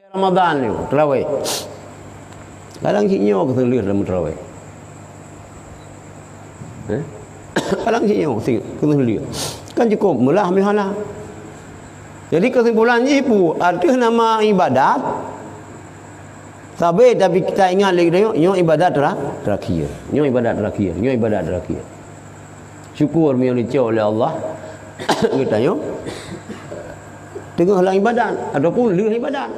Ramadan ni terawih. Kadang sinyo ke telir dalam terawih. Kadang sinyo ke telir. Kan cukup mulah mihala. Jadi kesimpulannya ibu ada nama ibadat. Tapi kita ingat lagi nyo ibadat terakhir. Nyo ibadat terakhir. Syukur yang dicok oleh Allah. Kita nyo tengah lang ibadat ataupun leh ibadat.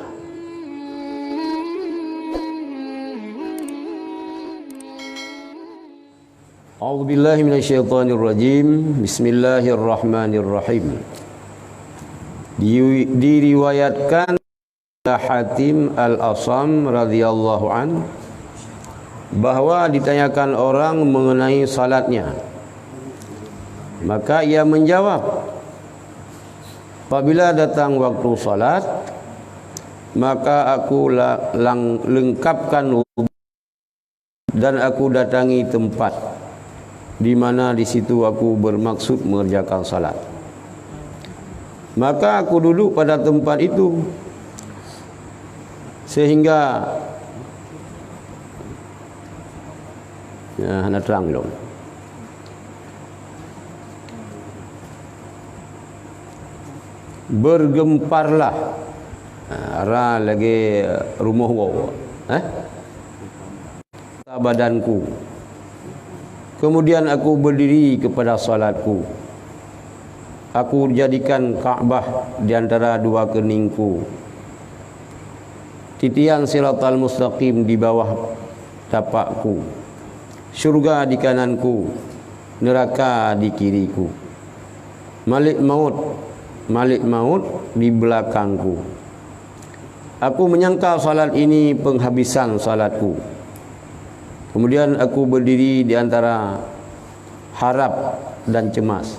A'udzubillahi minasyaitonirrajim. Bismillahirrahmanirrahim. Diriwayatkan Hatim Al-Asam radhiyallahu an bahwa ditanyakan orang mengenai salatnya, maka ia menjawab, apabila datang waktu salat, maka aku lengkapkan wudu dan aku datangi tempat di mana di situ aku bermaksud mengerjakan salat. Maka aku duduk pada tempat itu sehingga nak terang belum? Bergemparlah arah lagi rumah wow. Badanku. Kemudian aku berdiri kepada salatku. Aku jadikan Kaabah di antara dua keningku. Titian siratal mustaqim di bawah tapakku. Syurga di kananku, neraka di kiriku. Malik maut di belakangku. Aku menyangka salat ini penghabisan salatku. Kemudian aku berdiri di antara harap dan cemas.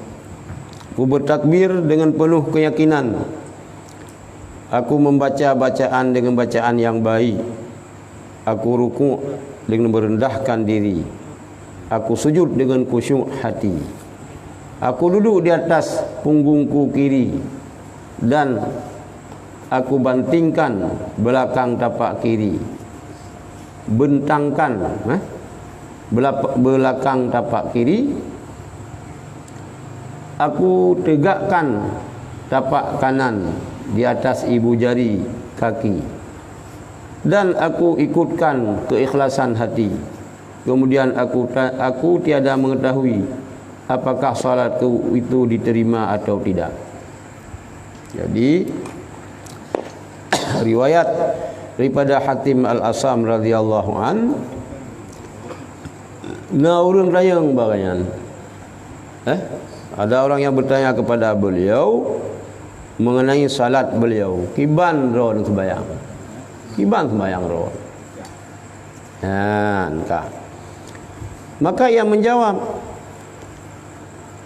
Aku bertakbir dengan penuh keyakinan. Aku membaca bacaan dengan bacaan yang baik. Aku rukuk dengan merendahkan diri. Aku sujud dengan khusyuk hati. Aku duduk di atas punggungku kiri dan aku bantingkan belakang tapak kiri. Bentangkan belakang tapak kiri. Aku tegakkan tapak kanan di atas ibu jari kaki dan aku ikutkan keikhlasan hati. Kemudian aku tiada mengetahui apakah salatku itu diterima atau tidak. Jadi riwayat daripada Hatim Al-Asam radhiyallahu an, na urang rayang baganyan. Ada orang yang bertanya kepada beliau mengenai salat beliau. Kiban ro dan sembahyang. Kiban sembahyang ro. Maka ia menjawab,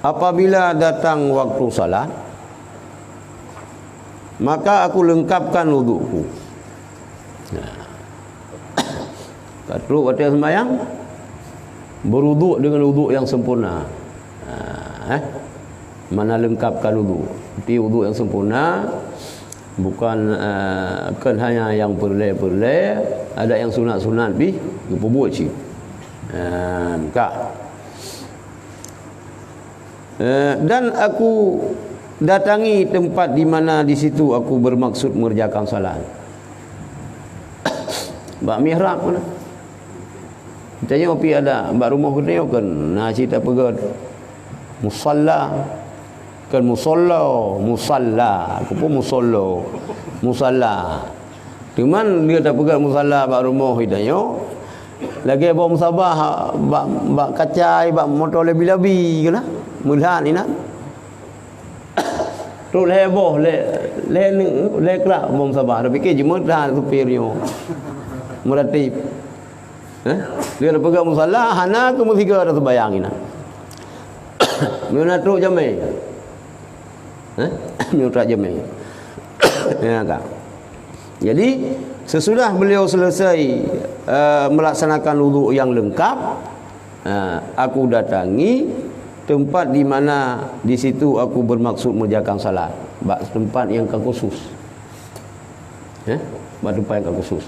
apabila datang waktu salat, maka aku lengkapkan wuduku. Katruk waktu sembahyang, berwuduk dengan wuduk yang sempurna. Mana lengkapkan wudu. Tapi wudu yang sempurna bukan hanya yang perle-perle, ada yang sunat-sunat bi dibuat sih. Dan aku datangi tempat di mana di situ aku bermaksud mengerjakan salat. Bak mihrab mana? Tanya opi ada bak rumah kita kan nah cerita pegat musalla kan musalla aku pun musalla cuman dia tak pegat musalla bak rumah kita lagi bawa musabah bak kacai bak motor lebih-lebih kena mulhan ina tu heboh le kelak bawa musabah tapi ke jemut dah supirnya meratib dia dah pegang musalla hana ke musiga dah sembahyang ina Muna truk jamai. Muna jamai. Ya kan. Jadi sesudah beliau selesai melaksanakan wudu yang lengkap, aku datangi tempat di mana di situ aku bermaksud mengerjakan salat, tempat yang khusus. batu pai kat khusus.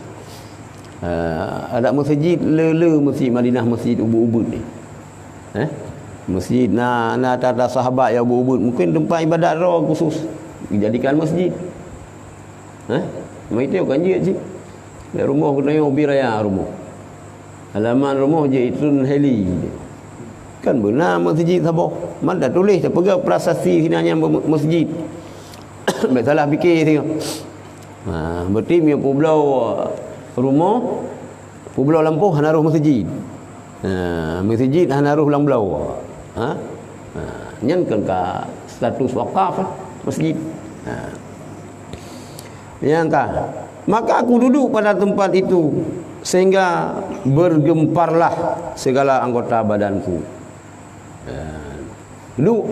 Ada masjid masjid Madinah, masjid ubud ni. Masjid na ada sahabat yang ubud, mungkin tempat ibadat roh khusus dijadikan masjid. Mai tengok kan je. Di rumah kena tengok biraya rumah. Halaman rumah je itu heli. Kan benar masjid Sabah. Mana dah tulis dah pegang prasasti sini hanya masjid. Tak salah fikir tengok. Berarti punya pulau rumah, pulau lampu hanaruh masjid. Masjid hanaruh lampu. Nyan kan ka status wakaf masjid. Yang maka aku duduk pada tempat itu sehingga bergemparlah segala anggota badanku. Duduk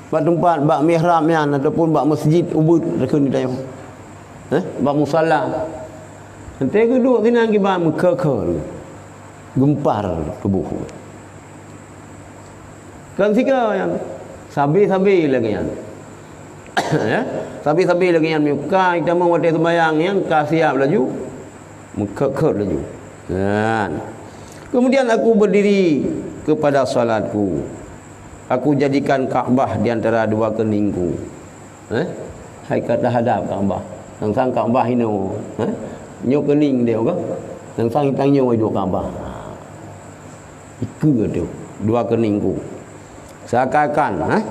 pada tempat bak mihrab yang ataupun bak masjid ubud rekun dia. Bak musalla. Nanti aku duduk sini lagi bak mekekal. Gempar tubuh. Kan sika yang sabi-sabi lagi yang. Sabi-sabi lagi yang muka kita mau wadah sembahyang yang siap laju mekekal laju. Kemudian aku berdiri kepada salatku. Aku jadikan Kaabah di antara dua keningku. Hai kata hadap Kaabah. Nang sang Kaabah ino. Nyo kening dia ke? Nang sang tang nyo dua Kaabah. Iku dia dua keningku. Seakan-akan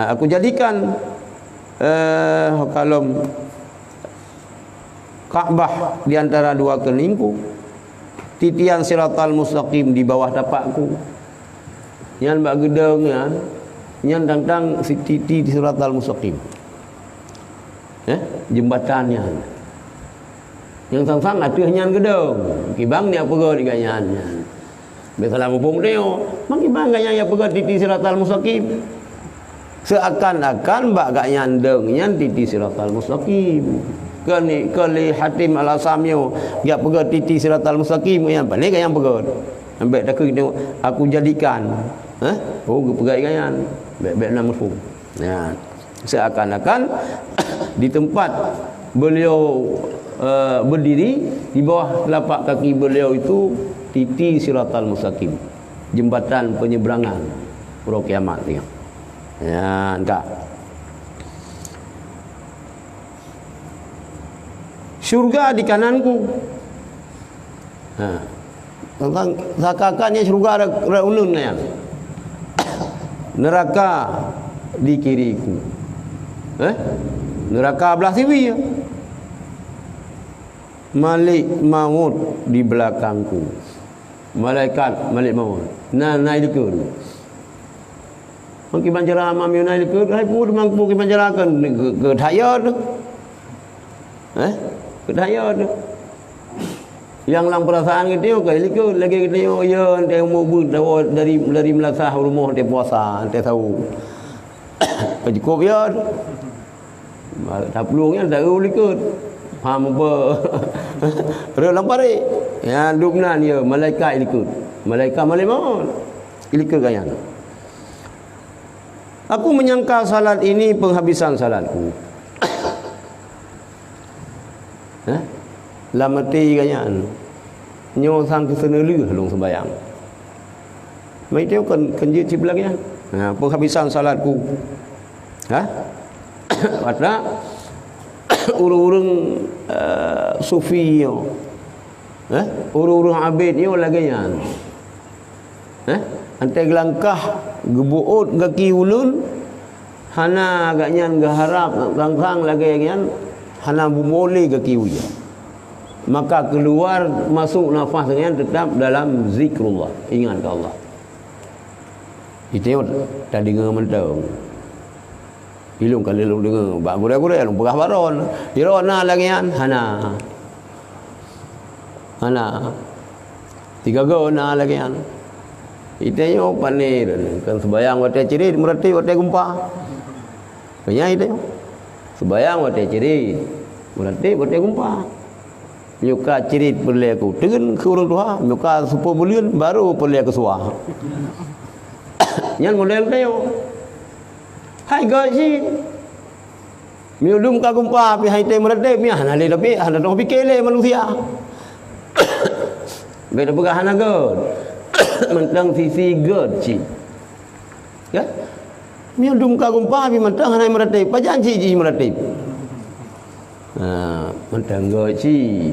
aku jadikan kalau Kaabah di antara dua keningku, titian siratal mustaqim di bawah tapakku. Yang bak gedeng yang tentang si titi di siratal mustaqim. Jembatannya. Yang sang-sang atuh nyan gedeng. Kibang ni apa go diganyan. Biasalah mumpung dia. Mang kibang ganyan ya pega titi siratal mustaqim. Seakan-akan bak gak nyandeng nyan titi siratal mustaqim. Kali Hatim Al-Asamio dia pega titi siratal mustaqim yang apa ni yang pega. Ambek tak tengok aku jadikan. Oh pega ganyan. Baik-baik nama fu. Seakan-akan di tempat beliau berdiri di bawah telapak kaki beliau itu titi siratal mustaqim, jembatan penyeberangan Pulau Kiamat ni. Entah. Syurga di kananku. Tentang sakakannya syurga ada ulun yang. Neraka di kiriku. Neraka belah sini ya. Malik maut di belakangku. Malaikat Malik maut. Naik dikun. Mungkin banjara mami naik dikun. Hai pun mangku ki banjara kan ke thaya tu. Ke thaya tu. Yang lang perasaan kita ke likun lagi kita ya ante mau dari melasah rumah dia puasa ante tahu. Cukup ya. Tak peluangnya tak likun. Faham apa? Relang pare. Ya dubnan ya malaikat ikut. Malaikat Malik maut. Ikut gayang. Aku menyangka salat ini penghabisan salatku. Lamati gayang. Nyo sang kesana leuh long sembayang. Mai teu kan je ci belakang. Penghabisan salatku. Kata urung-urung sufi yo. Urung-urung abid yo lagayan. Antai gelangkah gebuut kaki ulun hana agaknya gaharap langkang lagayan hana bumole kaki uya. Maka keluar masuk nafas dengan tetap dalam zikrullah, ingat ke Allah. Itu tadi dengar mentang. Ilung kali ilung dengar bak gure-gure ilung pegah baron. Irona lagian hana. Tiga gona lagian. Itenyo panir kan sembayang wate ciri merati wate gempa. Kanya itu. Sembayang wate ciri merati wate gempa. Nyuka cirit boleh aku dengan kurung tua nyuka 10 bulan baru boleh aku suah. Yang model dia. Hai gaji. Miudum ka kumpa pi hai te meredep mi hana le tapi hana dong fikir le manusia. Beda pegah hana god. Mentang sisi god ci. Ya? Miudum ka kumpa pi mentang hana meredep, pa janji ji meredep. Mentang god ci.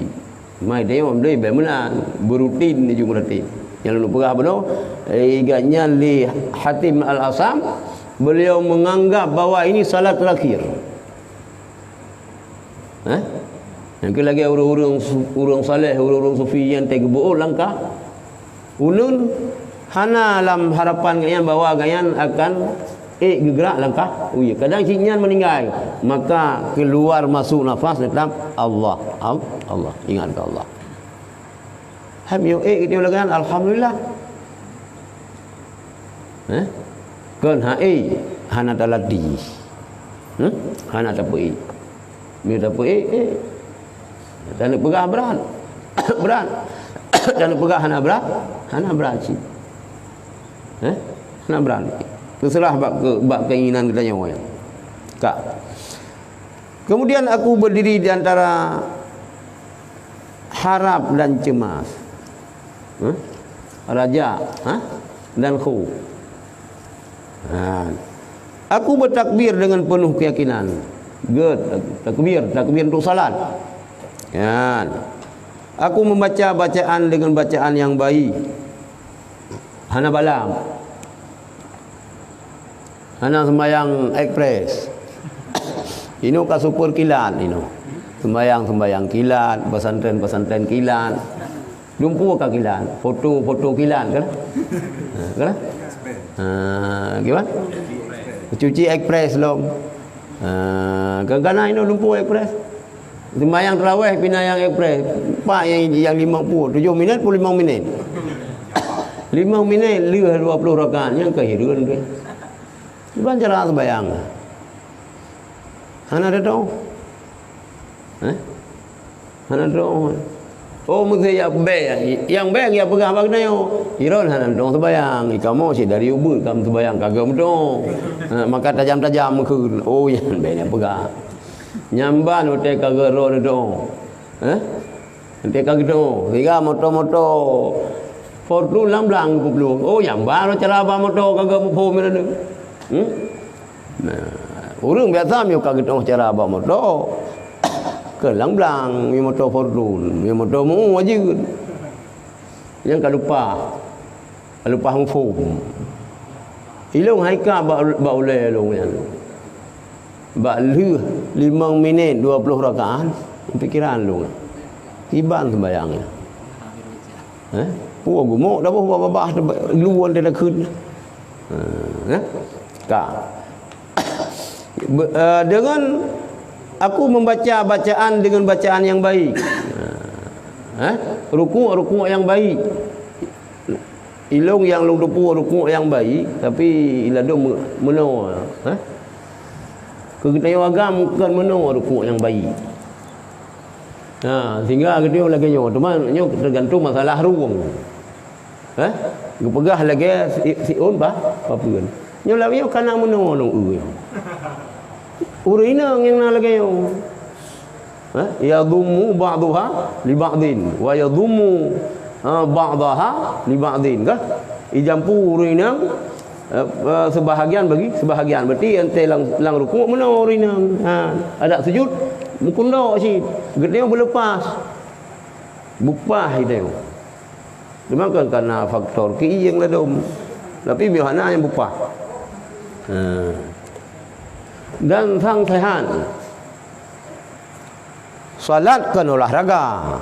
Mai dia om dei be mana berutin ni juga meredep. Yang lu pegah benar iganya li Hatim Al-Asam, beliau menganggap bahwa ini salat terakhir. Yang lagi urang saleh, urang sufi yang tegebo langkah ulun hana dalam harapan gayan bahwa gayan akan gerak langkah. Oh ya, kadang cinyan meninggal, maka keluar masuk nafas tetap Allah. Allah, ingat ke Allah. Ham yo kita lagan alhamdulillah. Kan hana taladi. Hana tapi mi tapi dan pegah berat. Berat. Dan pegah hana berat sih. Hana berat. Terserah bab keinginan kita nyawa. Kak. Kemudian aku berdiri di antara harap dan cemas. Raja, dan khauf. Aku bertakbir dengan penuh keyakinan. Takbir untuk salat. Ya. Aku membaca bacaan dengan bacaan yang baik. Hana balam. Hana sembayang ekspres. Ino ka super kilat ino. Sembayang kilat, pesantren kilat. Lumpuh ka kilat, foto kilat kan? Kan? Gimana? Cuci ekspres long. Kadang-kadang ini lumpuh ekspres. Sembayang tarawih pinayang ekspres. Pak yang 50, 7 minit pun 5 minit. 5 minit lewat 20 rakaat yang kehidupan ke. Bukan cara sembayang. Hana ada tahu? Hana tahu. Oh mesti yang baik ya pegang bag nayo. Iron hanan dong sembayang. Kamu si dari ubur kamu sembayang kagak dong. Maka tajam-tajam keun. Oh yang baik pegang. Nyamban utek kagak ro dong. Utek kagak dong. Tiga moto-moto. Fortu lamblang kuplu. Oh yang baru cara apa moto kagak mupo mina deung. Urang biasa mi kagak dong cara apa moto. Kelang-belang mi motor Fordun, mi motor mu wajib. Yang kalupa hufum. Ilung haika ba ulai long yang. Ba leh 5 minit 20 rakaat pikiran long. Tiban sembayangnya. Puak gumok dah babah luan dia dah keun. Dengan aku membaca bacaan dengan bacaan yang baik. Rukuk yang baik. Ilung yang rukuk yang baik tapi iladung meno. Kegetayo agam bukan meno rukuk yang baik. Sehingga dia lagi nyo, teman nyo tergantung masalah ruang. Gepegah lagi siun bah papeun. Nyo lawi kana meno long urina yang nalagay yung yadummu ba'daha li ba'din wa yadummu ba'daha li ba'din kah ijampu urina sebahagian bagi sebahagian berarti ente lang rukuk mana urina ada sujud mukun do si gede berlepas bupah itu dimakan karena faktor ki yang ladum tapi bihana yang bupah dan sang sehat. Salat kan olahraga.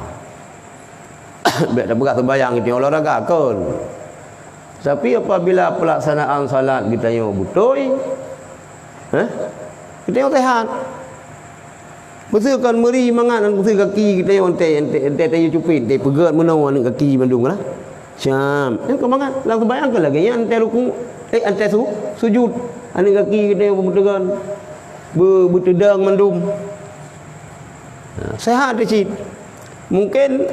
Beda berat sembahyang itu olahraga kan. Tapi apabila pelaksanaan salat kita yang betul, kita yang sehat. Betul kan meri mangan betul kaki kita yang ente cupit, ente pegat menawan kaki bandung lah. Cam, yang kemangan langsung bayangkan lagi yang ente ruku, ente sujud, ane kaki kita yang bertegan. Bertedang mendum. Sehat dicit. Mungkin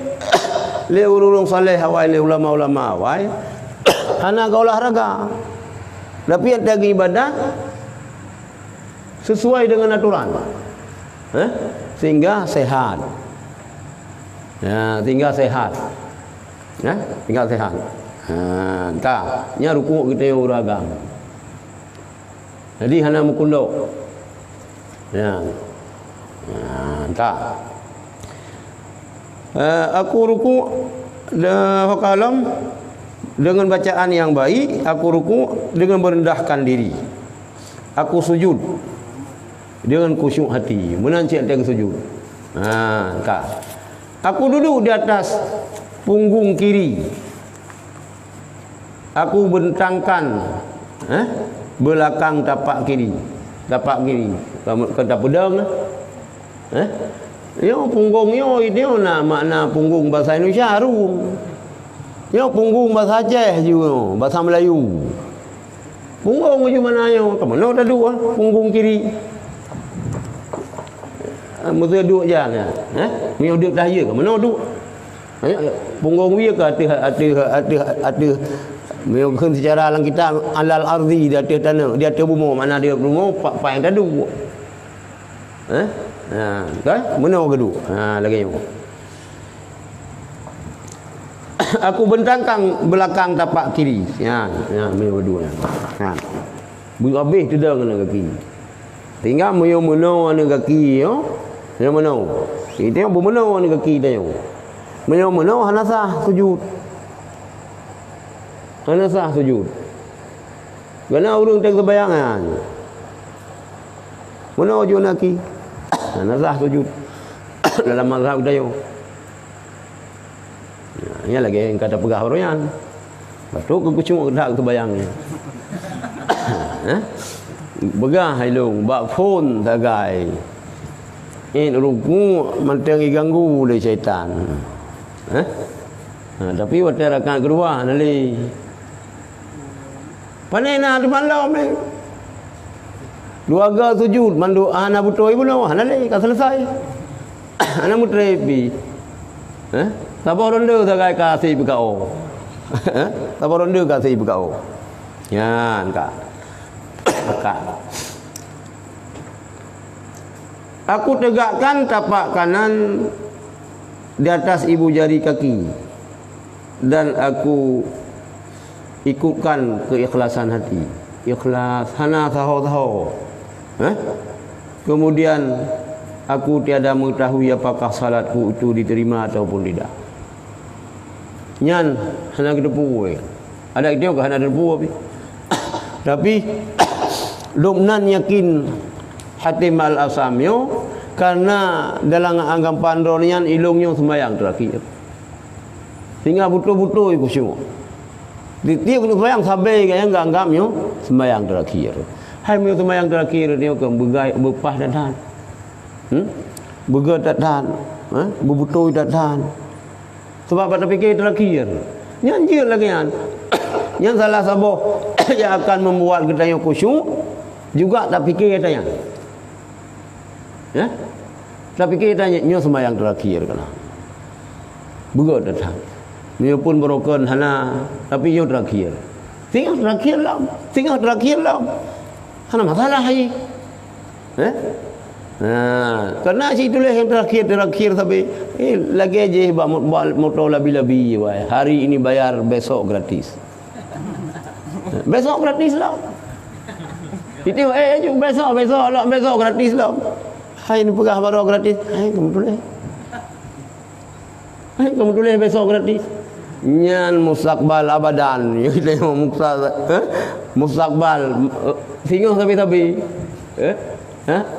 le urung saleh awai le ulama-ulama awai hana ka olahraga. Tapi yang tagi ibadah sesuai dengan aturan. Sehingga sehat. Ya, tinggal sehat. Tinggal sehat. Tak, nya rukuk kita yang uragam. Jadi hana mukundok. Ya. Tak. Aku rukuk kalam dengan bacaan yang baik, aku rukuk dengan merendahkan diri. Aku sujud dengan khusyuk hati, menancap dengan sujud. Tak. Aku duduk di atas punggung kiri. Aku bentangkan belakang tapak kiri. Tapak kiri. Kata pedang yo punggung yo ini nak makna punggung bahasa Indonesia harum. Yo punggung bahasa Aceh juga, bahasa Melayu. Punggung macam mana yo? Ke mana dah duduk punggung kiri. Mesti duduk je kan. Ni duduk daya ke mana duduk? Punggung dia ke ada mungkin secara dalam kitab alal ardi di atas tanah, di atas bumi, mana dia bumi pak yang tadu. Kan? Mana kedua? Lagi yang. Aku bentangkan belakang tapak kiri. Mana kedua. Habis tu dah kena kaki. Tinggal mana kaki yo. Yang mana? Kita yang bermana ni kaki dia. Mana hanasah sujud. Hanasah sujud. Kerana orang tak terbayangan. Mana ujung kaki? Hanasah sujud. Dalam mazhab dia. Ini lagi yang kata pegah orang. Betul ke cuma tak terbayangnya. Begah hilung, bak phone tagai. Ruku mantangi ganggu oleh syaitan. Tapi waktu rakaat kedua nali. Panena di malam ni. Dua ga sujud mandu ana butuh ibu noh nali kan selesai. Ana mutrepi. Sabar ronde tagai kasih bekau. Sabar ronde kasih bekau. Yan kak. Kak. Aku tegakkan tapak kanan di atas ibu jari kaki dan aku ikutkan keikhlasan hati. Ikhlas hana tahu. Kemudian aku tiada mengetahui apakah salatku itu diterima ataupun tidak. Nyan hana kedepu. Ada dia ke hana kedepu tapi Lumnan yakin Hatim al-Asamyo karena dalam anggap pandornya ilungnya sembahyang terakhir. Sehingga betul-betul ikut semua. Dia kena sembahyang sampai yang anggapnya sembahyang terakhir. Hai meu sembahyang terakhir dia ke berpah dan tahan. Bergerak tak tahan. Berbetul tak tahan. Sebab pada fikir terakhir. Nyanjir lagi kan. Yang salah saboh yang akan membuat kita yang khusyuk juga tak fikir katanya. Tak fikir katanya nyo sembahyang terakhir kena. Begot datang. Nyo pun berokon hana tapi nyo terakhir. Tinggal terakhir lah. Hana masalah hai. Karena si tulis yang terakhir tapi lagi aja buat motor labi-labi hari ini bayar besok gratis. Besok gratis lah. Itu besok gratis lah. Hai ni pegah baru gratis. Hai kamu tulis besok gratis. Nyan mustakbal abadan. Kita mustakbal singgah tapi.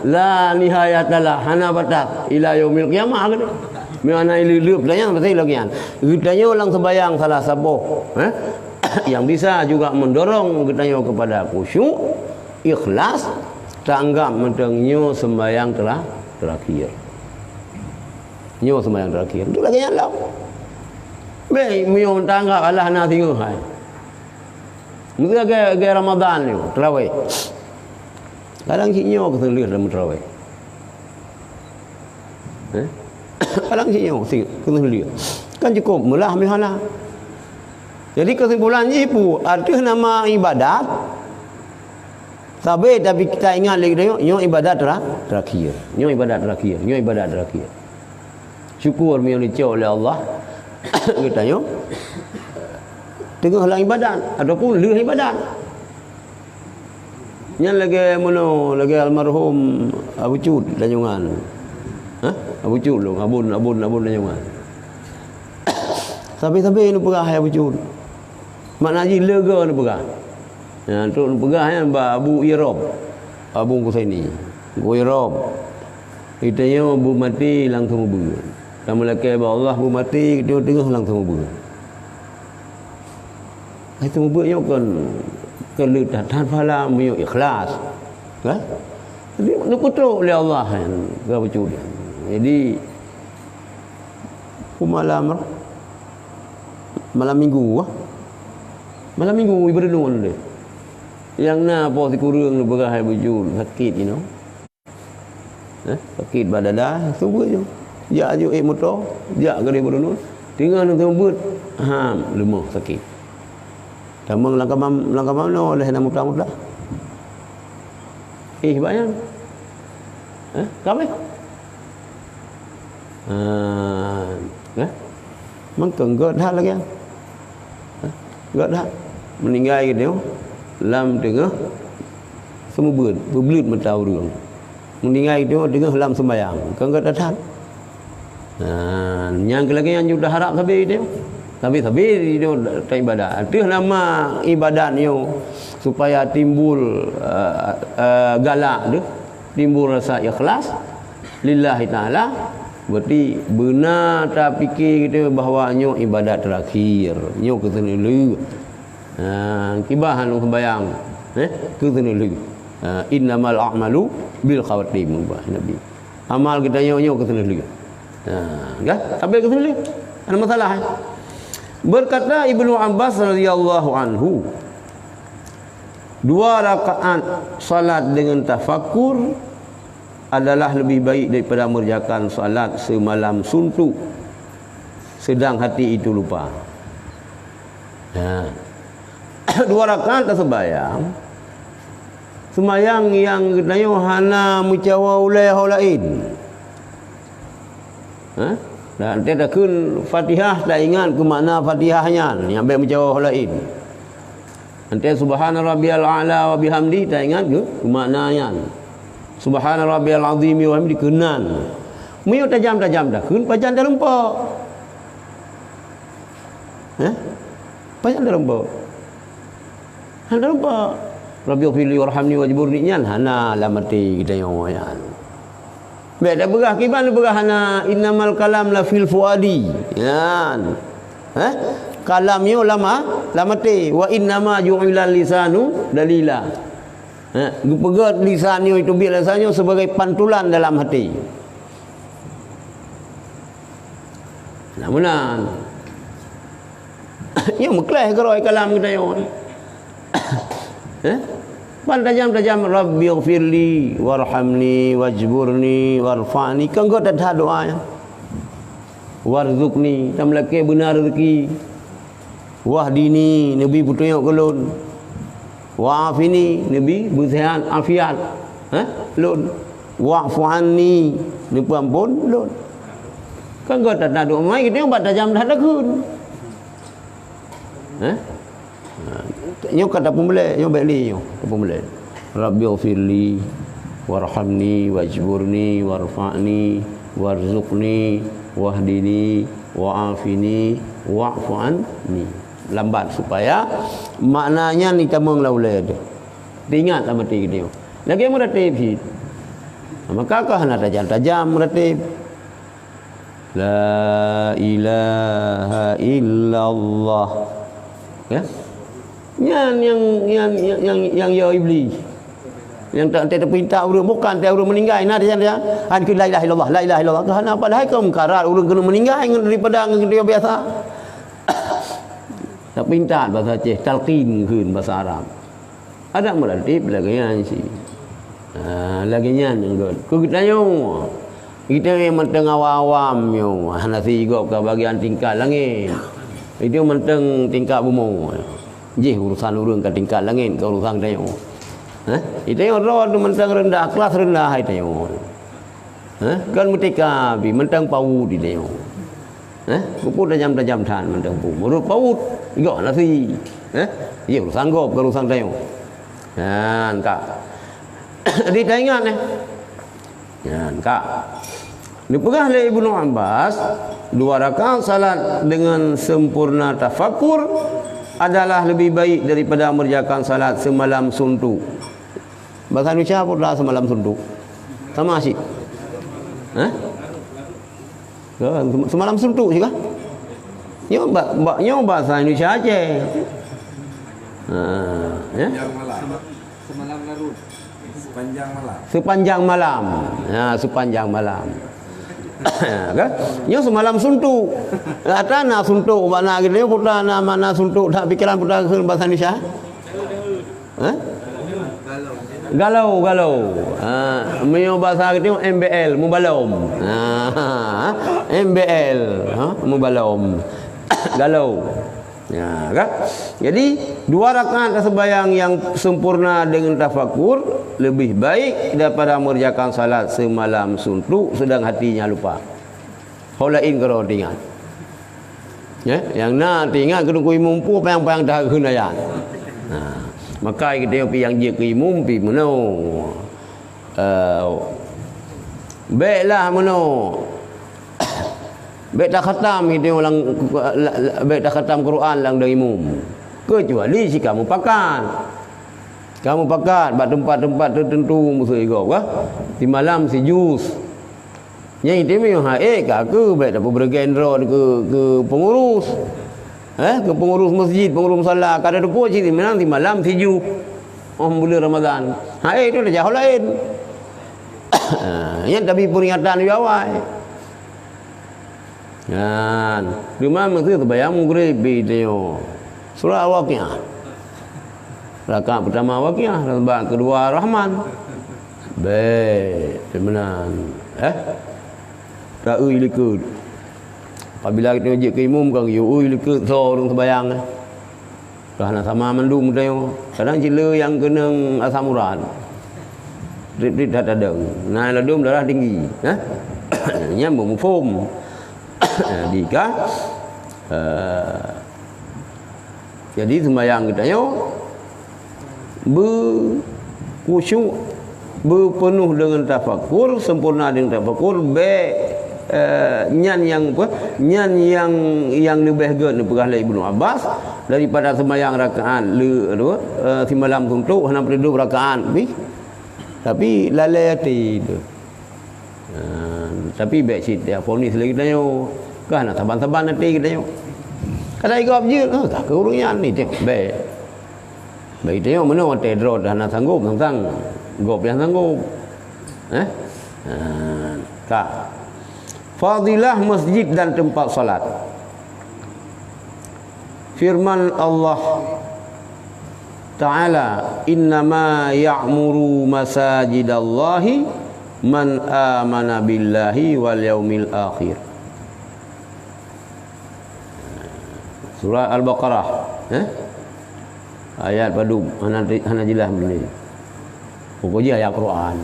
La nihayatalah hana batas ila yaumil qiyamah kan. Mana ililip tanya betul lagi kan. Kitanya orang sembahyang salah saboh. Yang bisa juga mendorong kitanya kepada khusyuk, ikhlas, tanggap mentengnya sembahyang terakhir. Nyo sembahyang terakhir. Itu lagi yang lah. Baik, mio tanggap Allah nak tengok hai. Mesti ke Ramadan ni, terawih. Kadang sinyo ke lihat dalam terawih. Kadang sinyo ke lihat. Kan cukup melah mihalah. Jadi kesimpulannya itu arti nama ibadat Sabar tapi kita ingat lagi tengok, nyo ibadat terakhir. Nyo ibadat terakhir. Syukur yang dicok oleh Allah. Kita nyo tengah halang ibadat ataupun leh ibadat. Yang lagi almarhum Abu Cud Tanjungan. Abu Cud lu, abun Tanjungan. Sampai nu perah Abu Cud. Mak Naji lega nu perah. Untuk pegah kan Abu Irob Abu Kusaini Irob kitanya bu mati langsung bu kamu laki Allah bu mati dia tengah langsung bu itu bu yo kan letak tanpa mu ikhlas kan jadi nak kutuk oleh Allah kan bercud jadi malam minggu ibadah dia yang na apa si kurang lu berah bujul sakit sakit badada subuh je jak je motor jak ke dia berdua tinggal nak tembut lemah sakit tamang langkah mana oleh nama mudah bayang kami mangkeng gad dah lagi gad dah meninggal gitu lam tengah semua berbelut mentau rung meninggal dia tengah lam sembayang kan kata tak yang lagi yang sudah harap tapi dia tak ibadat itu nama ibadat ni supaya timbul galak tu timbul rasa ikhlas lillahi ta'ala berarti benar tak fikir kita bahawa nyo ibadat terakhir nyo ketemu lu kibahan lu sembayang ke sini lagi innamal a'malu bil khawatim Nabi amal kita nyo ke sini lagi kan sampai ke sini ada masalah berkata Ibnu Abbas radhiyallahu anhu 2 rakaat salat dengan tafakkur adalah lebih baik daripada mengerjakan salat semalam suntuk sedang hati itu lupa 2 rakaat tersembayang sembayang yang katanya hana mucawa ulai holain dan tidak kun Fatihah tak ingat ke makna Fatihahnya yang baik mucawa holain nanti subhana rabbiyal a'la wa bihamdi tak ingat ke maknanya subhana rabbiyal azimi wa bihamdi kenan mu tajam-tajam dah kun pajan dah lempok pajan dah lempok hana lupa Rabbighfirli warhamni wajburni nyan hana lamati kita yang wayan beda berah kiban berah hana innamal kalam la fil fuadi yan kalam yo lamati wa innama ju'ilal lisanu dalila pegat lisan yo itu biasanya sebagai pantulan dalam hati namunan yo meklah geroi kalam kita yo pan tajam Rabbighfirli warhamni wajburni warfa'ni kan kau dah doa ya warzuqni tamlake benar rezeki wahdini nabi putuyok kelun wa'afini nabi bersihat afiat lun wa'fu anni ni ampun lun kan kau dah doa mai kita buat tajam dah kun nyo kata pembeli nyo beli nyo pembeli Rabbighfirli warhamni wajburni warfa'ni warzuqni wahdini wa'afini wa'fu anni lambat supaya maknanya ni tamang laulai tu ingat sama mati dia lagi yang meratib hid maka kah nak tajam meratib la ilaha illallah ya yang ya iblis yang tak terpinta urang bukan tak urang meninggal nah dia han ku la ilaha illallah kerana apa dah kau mengkarat urang kena meninggal daripada dia biasa tak pinta bahasa Aceh talqin keun bahasa Arab ada melatib lagi yang si lagi yang ku kitanya kita yang menteng awam yo hanasi gop ke bagian tingkat langit itu menteng tingkat bumbu je urusan urang ke tingkat langit ke urusan dia Kita yang roh tu mentang rendah, kelas rendah kita yang. Kan mereka bi mentang paut dia yang. Kuput tajam-tajam tan mentang pu. Menurut paut, enggak nasi. Ya sanggup kalau sang tayong. Kan kak. Jadi dah ingat ni. Kan kak. Dipegah oleh Ibnu Abbas, 2 rakaat salat dengan sempurna tafakur adalah lebih baik daripada mengerjakan salat semalam suntuk. Bahasa Indonesia pun dah semalam suntuk. Sama asyik. Semalam suntuk juga. Nyo bahasa Indonesia aja. Ya. Semalam larut. Sepanjang malam. Sepanjang malam. Sepanjang malam. Kan? Nyo semalam suntuk. Atana suntuk mana gitu putra mana suntuk tak pikiran putra bahasa Indonesia. Galau. Menyo bahasa gitu MBL mubalom. MBL, mubalom. Galau. Ya, kan? Jadi 2 rakaat sembahyang yang sempurna dengan tafakur lebih baik daripada mengerjakan salat semalam suntuk sedang hatinya lupa. Holain kalau ingat. Ya, yang nak ingat kena kui mumpu payang-payang dah kenayan. Maka kita pi yang je kui mumpi meno. Baiklah meno. Baik tak khatam kita orang baik tak khatam Quran lang dari umum. Kecuali si kamu pakat. Kamu pakat buat tempat-tempat tertentu musuh ego kah? Di malam si jus. Yang itu memang haik ke baik tak bergendro ke pengurus. Ke pengurus masjid, pengurus musalla, kada depo si memang di malam si jus. Bulan Ramadan. Haik itu dah jauh lain. Yang tapi peringatan di awal. Kan, rumah mesti terbayang maghrib video. Surah Al-Waqiah. Rakaat pertama Waqiah, rakaat kedua Rahman. Baik, temenan. Tak likut. Apabila kita uji ke imam kan you likut so orang terbayang. Dah nak sama mendung tengok. Kadang cila yang kena asam urat. Rit dah ada. Nah ladum darah tinggi, nyambung foam. Jika jadi sembahyang kita yo berkhusyuk, berpenuh dengan tafakur, sempurna dengan tafakur, nyan yang apa? Nyan yang lebih good daripada Ibnu Abbas daripada sembahyang rakaat semalam suntuk hanya berdua rakaat tapi lalai hati itu. Tapi baik cerita ponis lagi tanya kan nak saban-saban nanti kita tengok kada igap je tak ke urangnya ni tengok baik tengok mana hotel drone dah nak sanggup tentang gop yang sanggup tak fadilah masjid dan tempat salat. Firman Allah Ta'ala, innama ya'muru masajidallahi man amana billahi wal yaumil akhir. Surah Al-Baqarah, ayat padu hana jelas benda. Pokoknya ayat Quran.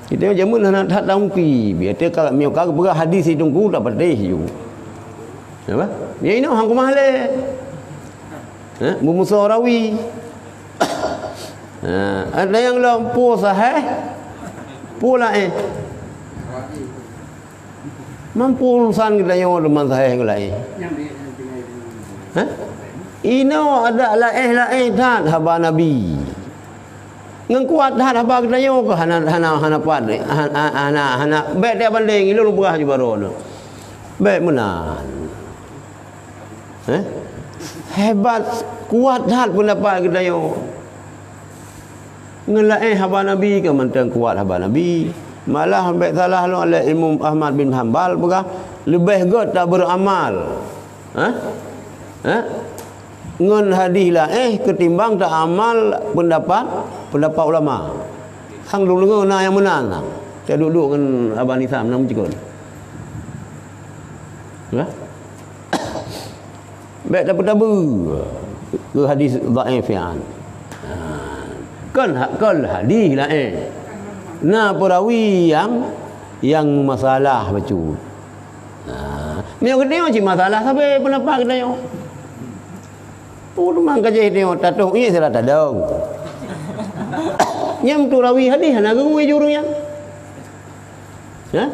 Kita jamun hana tak tahu ki. Biar kalau miau kau berah hadis itu ku tak pedih ju. Apa? Ya ini hang kumale. Musa rawi. Ada yang lampu sahih pula mampu urusan kita yang teman sahih lain. Ino ada lain dan haba nabi ngan kuat dah haba kita yo ke hana kuat hana baik dia banding ilu berah ju baru baik menan hebat kuat dah pendapat kita yo ngelai haba nabi ke mentang kuat haba nabi malah baik salah lu oleh Imam Ahmad bin Hanbal begah lebih god tak beramal ngen hadis lah ketimbang tak amal pendapat ulama sang dulu na yang menang saya duduk dengan abang Nisam nak mencikun baik dapat tabu ke hadis dhaif yan kan hadis lah Nah perawi yang masalah bacu. Ni orang tengok cik masalah sampai pendapat kita tengok. Memang kerja tengok tatuh ni saya tak ada. Yang tu rawi hadis nak ngui jurungnya. Ha?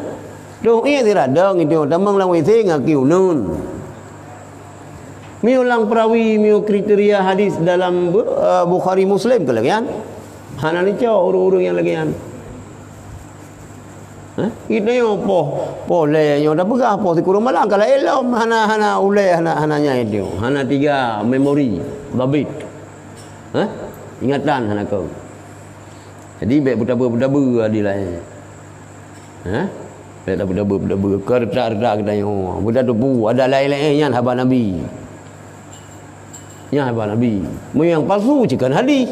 Doh ni saya ada gitu tamang lang wisi ngaki unun. Mi ulang perawi mi kriteria hadis dalam Bukhari Muslim ke lagi kan? Hana ni cau urung-urung yang lagi kan. Ha? Kita yo po le yo dah pegah po kurung malang kalau elom hana ulai hana itu. Hana 3 memori dabit. Ha? Ingatan hana kau. Jadi baik buta-buta adilah. Ha? Baik buta-buta kerta kita yo. Buta tu bu ada lain-lainnya haba Nabi. Ya haba Nabi. Mu yang palsu cikan hadis.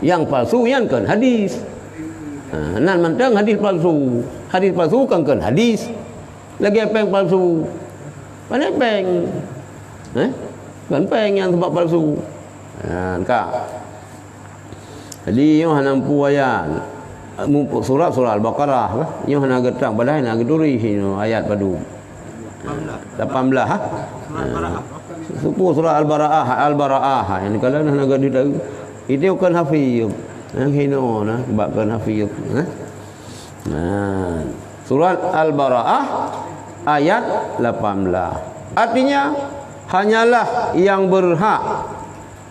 Yang palsu yang kan hadis. Nan mantang hadis palsu. Hadis palsu kan hadis. Lagi peng palsu. Mana peng? Kan peng yang sebab palsu. Kak. Jadi yo hanampu ayat surat Al-Baqarah yo hana getang badai nak geduri ayat padu. 18 ha. Supu surah Al-Bara'ah yang kalau nak gaduh itu kan hafiz. Yang hino nah bakkan hafiz. Nah, surat Al-Bara'ah ayat 18. Artinya hanyalah yang berhak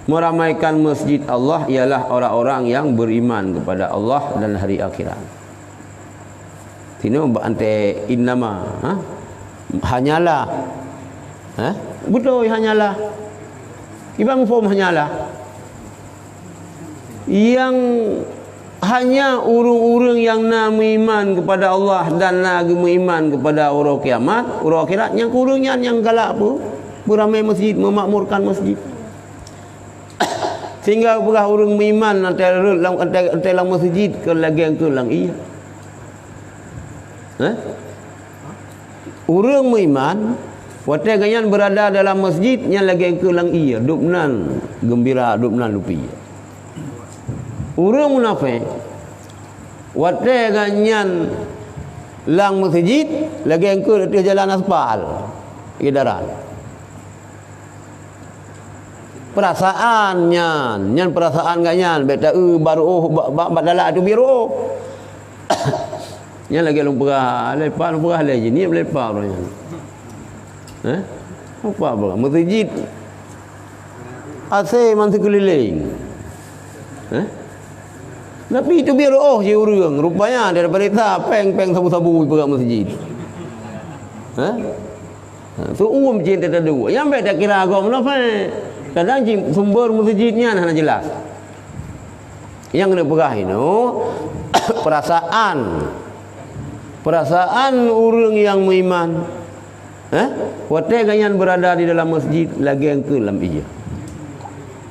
meramaikan masjid Allah ialah orang-orang yang beriman kepada Allah dan hari akhirat. Tino ante innama hanyalah. Betul hanyalah. Ibang form hanyalah. Yang hanya urung-urung yang nak beriman kepada Allah dan nak beriman kepada orang kiamat, orang akhirat yang kurungnya yang galak apa? Beramai masjid, memakmurkan masjid. Sehingga berah urung beriman antara masjid ke lagi yang tulang iya. Urung beriman watai ganyan berada dalam masjid yang lagi yang tulang iya, dupnan gembira, dupnan lupi. Urang munafik watai ganyan lang masjid lagi engkau di jalan aspal edaran perasaannya nyan perasaan ganyan beta baru badala tu biru nyan lagi lumpah lepas lagi ni lepas orangnya apa masjid ase man sekeliling tapi itu biar je urang. Rupanya daripada peng sabu-sabu pergi masjid. So cinta tak dua. Yang baik tak kira agama apa. Kadang sumber masjidnya hanya jelas. Yang kena pegah itu perasaan urang yang beriman. Watai ganyan berada di dalam masjid lagi yang ke dalam iya.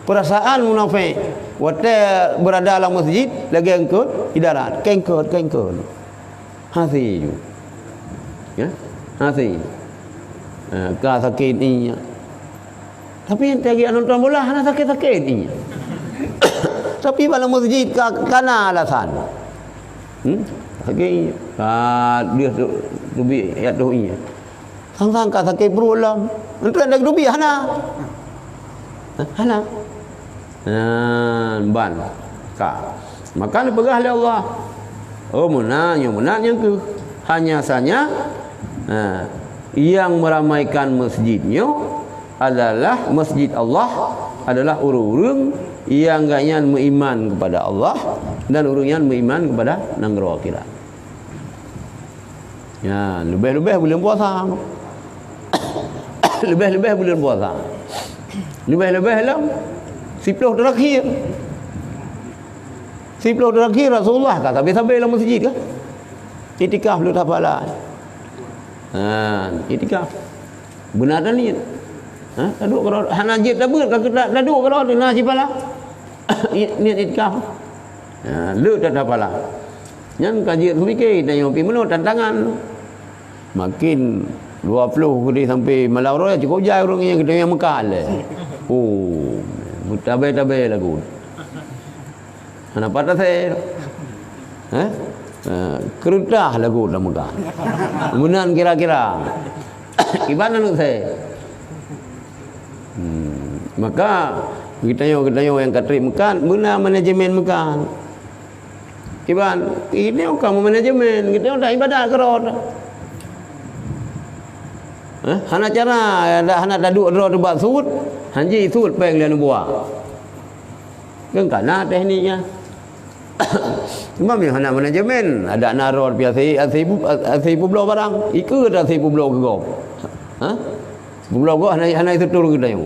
Perasaan munafik watai berada dalam masjid lagi engkau idarat kengkot hati ju ya hati ka sakit ni tapi yang tadi nonton bola hana sakit ni tapi dalam masjid kana alasan sakit dia tu bi ya tu iya sang ka sakit berulang entah ada dubi hana ban ka maka dipegah oleh Allah menanya ke hanya saja yang meramaikan masjidnya adalah masjid Allah adalah urung-urung yang ganyan beriman kepada Allah dan urung yang beriman kepada nanggro akhirat ya lebih-lebih bulan puasa lebih-lebih bulan puasa lebih-lebih lah 10 terakhir Rasulullah kata sampai dalam masjid kan itikaf lu tak pala itikaf benar dan ni duduk kalau hanajib tak ber tak duduk kalau nasi pala niat itikaf lu tak pala yang kaji fikir dan yang pimeno tantangan makin 20 kali sampai Malau Raya cukup jauh orang yang kita yang Mekah le tabai lagu Hana pada saya. Kerudah lagu dah muka. Kemudian kira-kira gimana nu saya? Maka kita yang katri mekan, guna manajemen mekan. Iban, ini kamu manajemen, kita dah ibadah kerod. Hana cara hana dadu ro buat sud, hanji sud peng lian buah. Kan kana tekniknya. Cuma yang hana manajemen, ada naror biasa asibu blow barang, ikut asibu blow gegop. Blow go hana itu tur kita yang.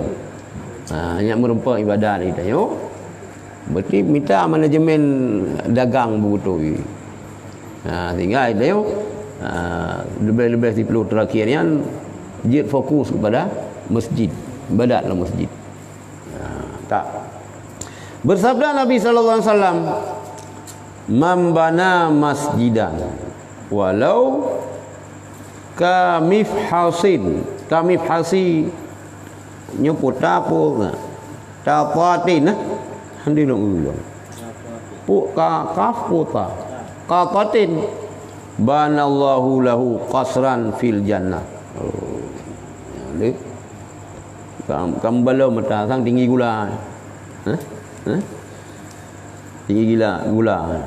Hanya merupakan ibadah kita yo. Berarti minta manajemen dagang begitu. Sehingga kita yo lebih-lebih perlu terakhirnya dia fokus kepada masjid, ibadat dalam masjid. Tak. Bersabda Nabi sallallahu alaihi wasallam, "Man bana masjidan walau kamifhasin." Kamifhasi nyebut tapo tapatin handi nak ulang pu kaf puta qapatin banallahu lahu qasran fil jannah. Kamu belum mata sang tinggi gula. Tinggi gula.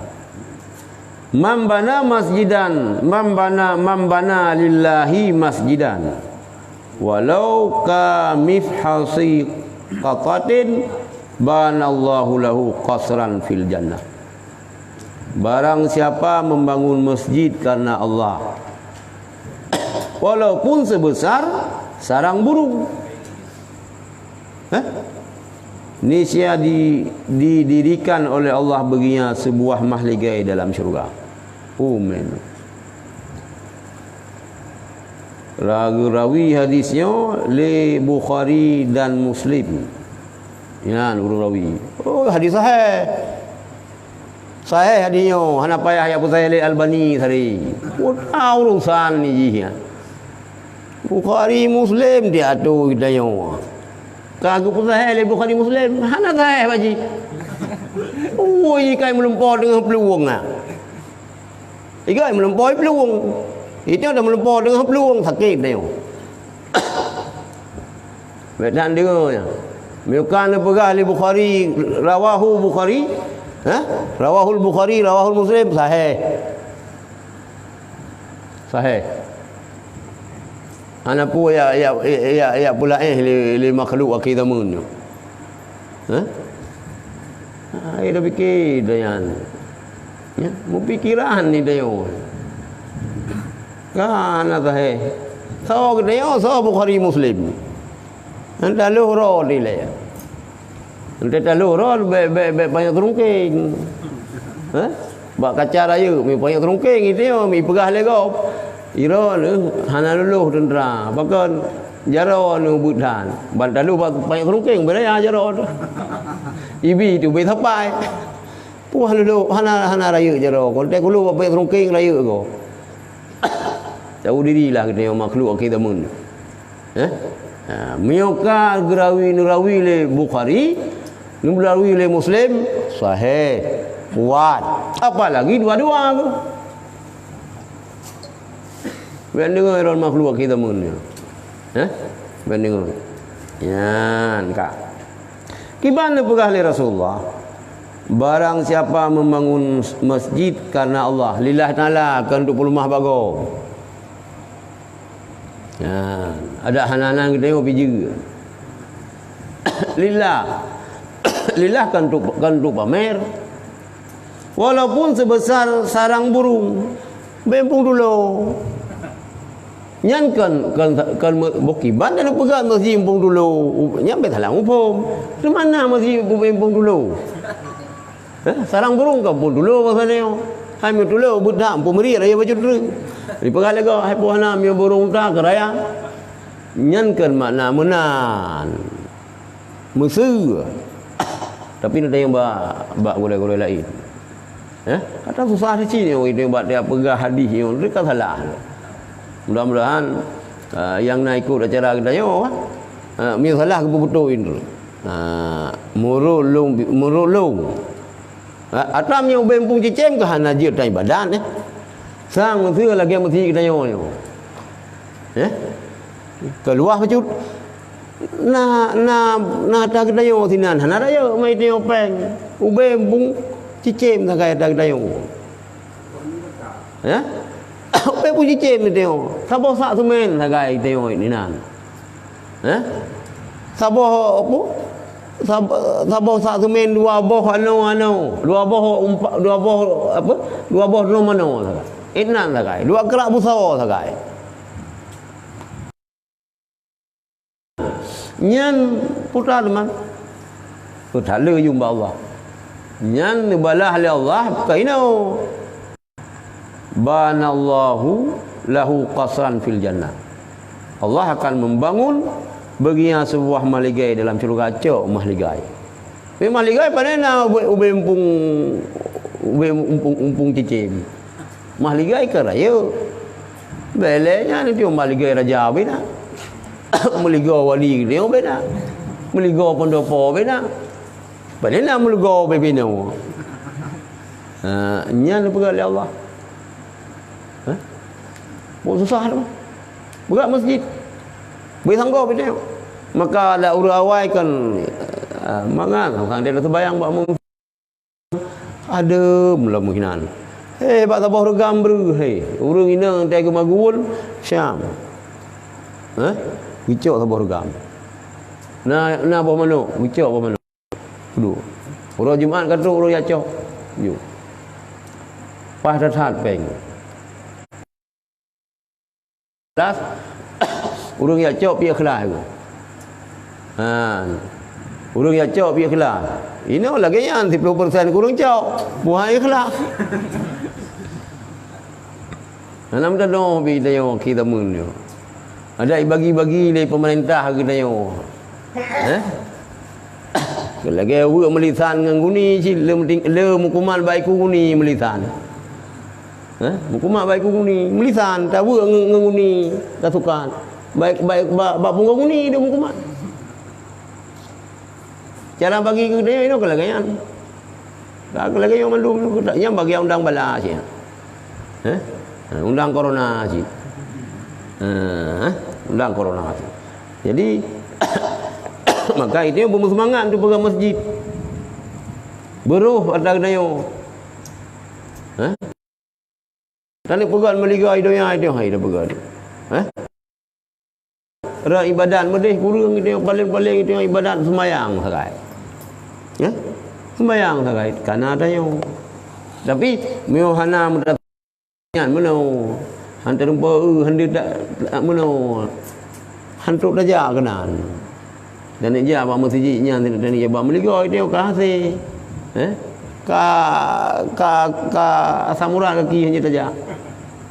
Mambana masjidan, mambana lillahi masjidan. Walau ka mifhasi qatatin banallahu lahu qasran fil jannah. Barang siapa membangun masjid karena Allah, walaupun sebesar sarang burung, niscaya didirikan oleh Allah baginya sebuah mahligai dalam syurga. Amin. Rawi hadisnya li Bukhari dan Muslim. Ya, rawi. Oh, hadis sahih. Sahih hadisnya. Hana payah ya Abu Sahih Al-Albani tadi. Urusan ni jihan. Bukhari Muslim dia tu kita yo. Kagu pun sahih Bukhari Muslim. Hana sahih baji. Oh, ikai melempar dengan peluang ah. Ikai melempar peluang. Itu dah melempar dengan peluang sakit dia. Bedan dia. Bukan pegah li Bukhari, rawahu Bukhari, rawahul Bukhari, rawahul Muslim sahih. Sahih. Ana pu ya pula li makhluk akidamun. Ai dah fikir dia. Ya, mu pikiran ni dia. Kan sahih. So dia so Bukhari Muslim. Anda luhur ni lah. Anda luhur banyak terungking. Bak kaca raya mi banyak terungking itu mi pegah lego. Ira ni hana luluh tentera. Bahkan jaro nu budan. Bantalu banyak terungking beraya jaro tu. Ibi tu be thapai. Puah luluh hana raya jaro. Kontek lu banyak terungking raya ko. Tahu dirilah kita makhluk kita mun. Mioka gerawi nurawi le Bukhari, nurawi le Muslim, sahih, kuat. Apalagi dua-dua tu. Ben dengar orang makhluk kita mun. Ben dengar. Yan kak. Gimana pegah le Rasulullah? Barang siapa membangun masjid karena Allah, lillah ta'ala kan untuk rumah bagus. Ya, ada hananan kita tengok piji. Lillah. Lillah kan untuk pamer. Walaupun sebesar sarang burung, bempung dulu. Nyan kan bokiban dan pegang masjid bempung dulu. Nyan betalang upom. Di mana masjid bempung dulu? Sarang burung kan pun dulu pasal hai mi dulu budak pemeri raya baju dulu. Di pegal lego hai puana mi burung ta keraya. Nyankan makna menan. Mesir. Tapi ada yang bak gulai-gulai lain. Kata susah di sini itu yang dia pegah hadis yang mereka salah. Mudah-mudahan yang nak ikut acara kita yo mi salah ke betul itu. Murulung Atamnya ubem pung cicem ke hana je tai badan sang mesti lagi mesti kita yo keluar cut na ta kita yo tinan hana da yo mai teo peng ubem pung cicem ta kai ta kita yo ubem pung cicem ni teo sabo sak semen ta kai teo ni nan sabo apa Sabo sak semen dua boh dua boh no mano itnan sakai dua kerak busau sakai nyan putra teman putra le jumpa Allah nyan balah li Allah kainau banallahu lahu qasran fil jannah Allah akan membangun baginya sebuah maligai dalam syurga cok maligai. Tapi maligai pada na umpung cicim. Maligai ke raya. Belenya ni tio maligai raja bena. Maligai wali dia bena. Maligai pendopo bena. Pada na maligai bebena. Nyan pegang oleh Allah. Susah tu. Berat masjid. Bersangka benda. Maka ada urang awai kan mangan orang dia terbayang buat ada mula mungkinan. Bak tabah regam ber urang ina tai ke magul Syam. Wicok tabah regam. Na apa mano? Wicok apa mano? Dulu. Urang Jumaat kata urang yacok. Yo. Pas dah peng. Das urang ya cok pia kelas tu. Urang ya cok pia kelas. Ini lagi yang 10% kurang cok. Buah kelas. Nanam dah no bi tayo kita mun yo. Ada bagi-bagi dari pemerintah kita yo. Lagi urang melisan ngan guni si le hukuman baik guni melisan. Hukuman baik guni melisan tahu ngan guni kasukan. Baik bab bunga ni dia hukuman. Cara bagi ke dia itu kelagayan. Kelagayan mandum yang bagi undang bala sih. Undang corona sih. Undang corona sih. Jadi maka itu bersemangat tu pegang masjid. Beruh ada kedayo. Tadi pegang meligai doya itu hai dah pegang. Ra ibadat medih kurang dia paling-paling itu ibadat sembahyang sakai. Sembahyang sakai karena ada yang tapi meu hana mudatnya meno hantar umpa hendak tak meno hantuk daja kenan. Dan dia apa masjidnya dan dia ba meligo dia kasih. Ka samurai kaki hanya saja.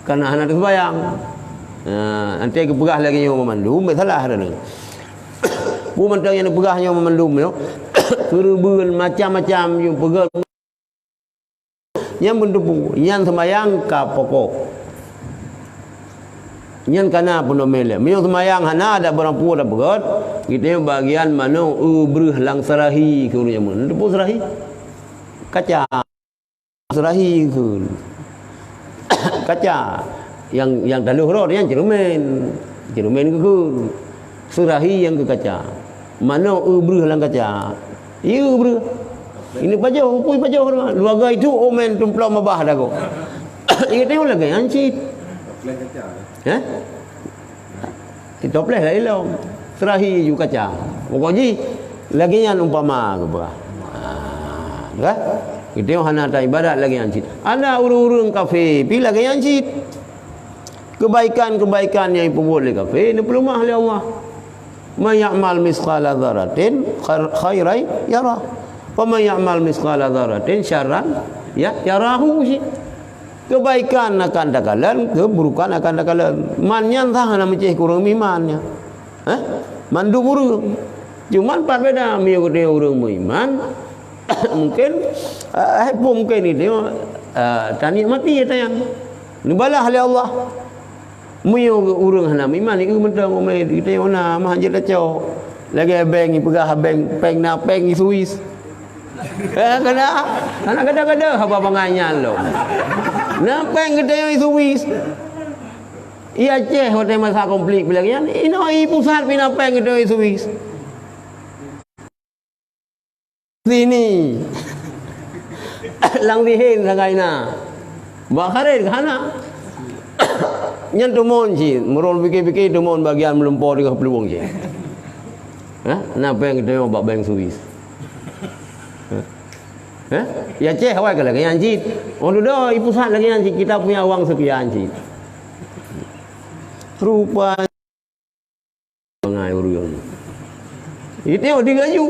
Karena hana sembahyang. Nanti kepegah lagi yang memandum salah dah ni. Bukan yang pegah yang memandum yo. Kerubuan macam-macam yang pegah yang bentuk yang sembahyang ka pokok. Yang kana pun mele. Yang sembahyang hana ada barang pu ada begot. Kita bagian mana breh lang serahi ke nya mun. Depu serahi. Kaca. Serahi ke. Kaca. Yang dalu huruf yang cerumen ke serahi yang ke kaca mana breh lang kaca breh ini pajau pui pajau luaga itu omen tumplau mabah dah ko ini tengok lagi ancit itu pleh lah ilom serahi ju kaca pokoknya lagi yang umpama ke bah kan itu hana ta ibadat lagi ancit ada urung-urung kafe pi lagi ancit kebaikan-kebaikan yang dibuat oleh kafir ini perlu mahal Allah. Man ya'mal misqala dzarratin khairan yarah. Wa man ya'mal misqala dzarratin syarran yarahu. Kebaikan akan dakalan, keburukan akan dakalan. Manyan sah na menceh kurang imannya. Mandu burung. Cuman part beda mi urang iman. Mungkin mungkin ini tani mati ya tayang. Nibalah oleh Allah. Muyo urang hana iman iku mentang omai kita ona mah je dah cau. Lagi bank pegah bank na bank Swiss. Kena anak kada-kada apa penganyal lo. Nampak gede itu wis. Ia Aceh hotel masa komplit bilang yan, ini pusat pinapa gede itu wis. Sini. Lang dihin sa kaina. Bakarin kana. Nyan tumon si, merol pikir-pikir tumon bagian melempor di peluang si. Napa yang gede bak bang Swiss? Ya Aceh awak ke lagi anjit. Oh dah ibu sat lagi anjit, kita punya uang sekian anjit. Rupanya ngai urang. Itu digaju.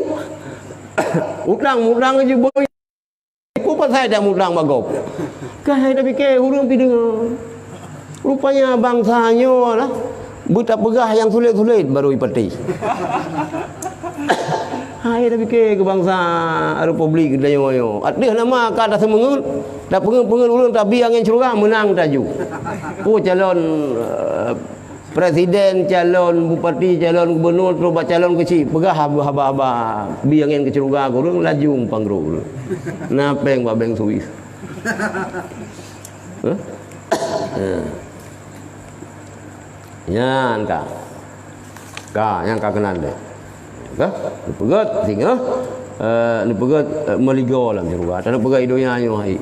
Utang aja boy. Iku pas saya dah utang bagop. Kah dah fikir urang pi dengar. Rupanya bangsanya lah buta pegah yang sulit-sulit baru ipati. Hai dah fikir ke bangsa Republik Dayoyo. Ada nama ka dah semengun. Dah pengen urang tapi angin curang menang taju. Calon presiden, calon bupati, calon gubernur, terus calon kecil. Pegah haba-haba biangin kecurga urang laju panggro. Napeng babeng Swiss. Yan ka. Yang ka kenal deh. Kah? Pegat singa. Pegat meligo lah juga. Tak pegat idonya ayo hai.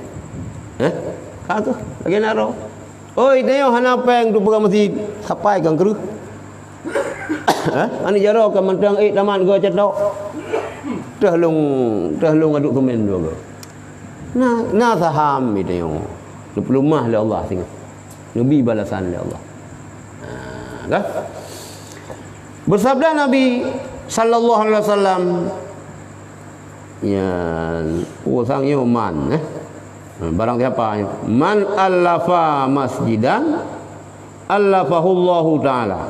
Ka tu lagi naro. Oi teo hanapeng tu pegat masjid sampai kang keruh. Ani jaro ka mentang taman go cetok. Dah long aduk tumen dua go. Na saham itu. Lumah le Allah singa. Nabi balasan le Allah. Kah? Bersabda Nabi sallallahu alaihi wasallam ya usangnya man barang siapa man allafa masjidan allafahullahu taala,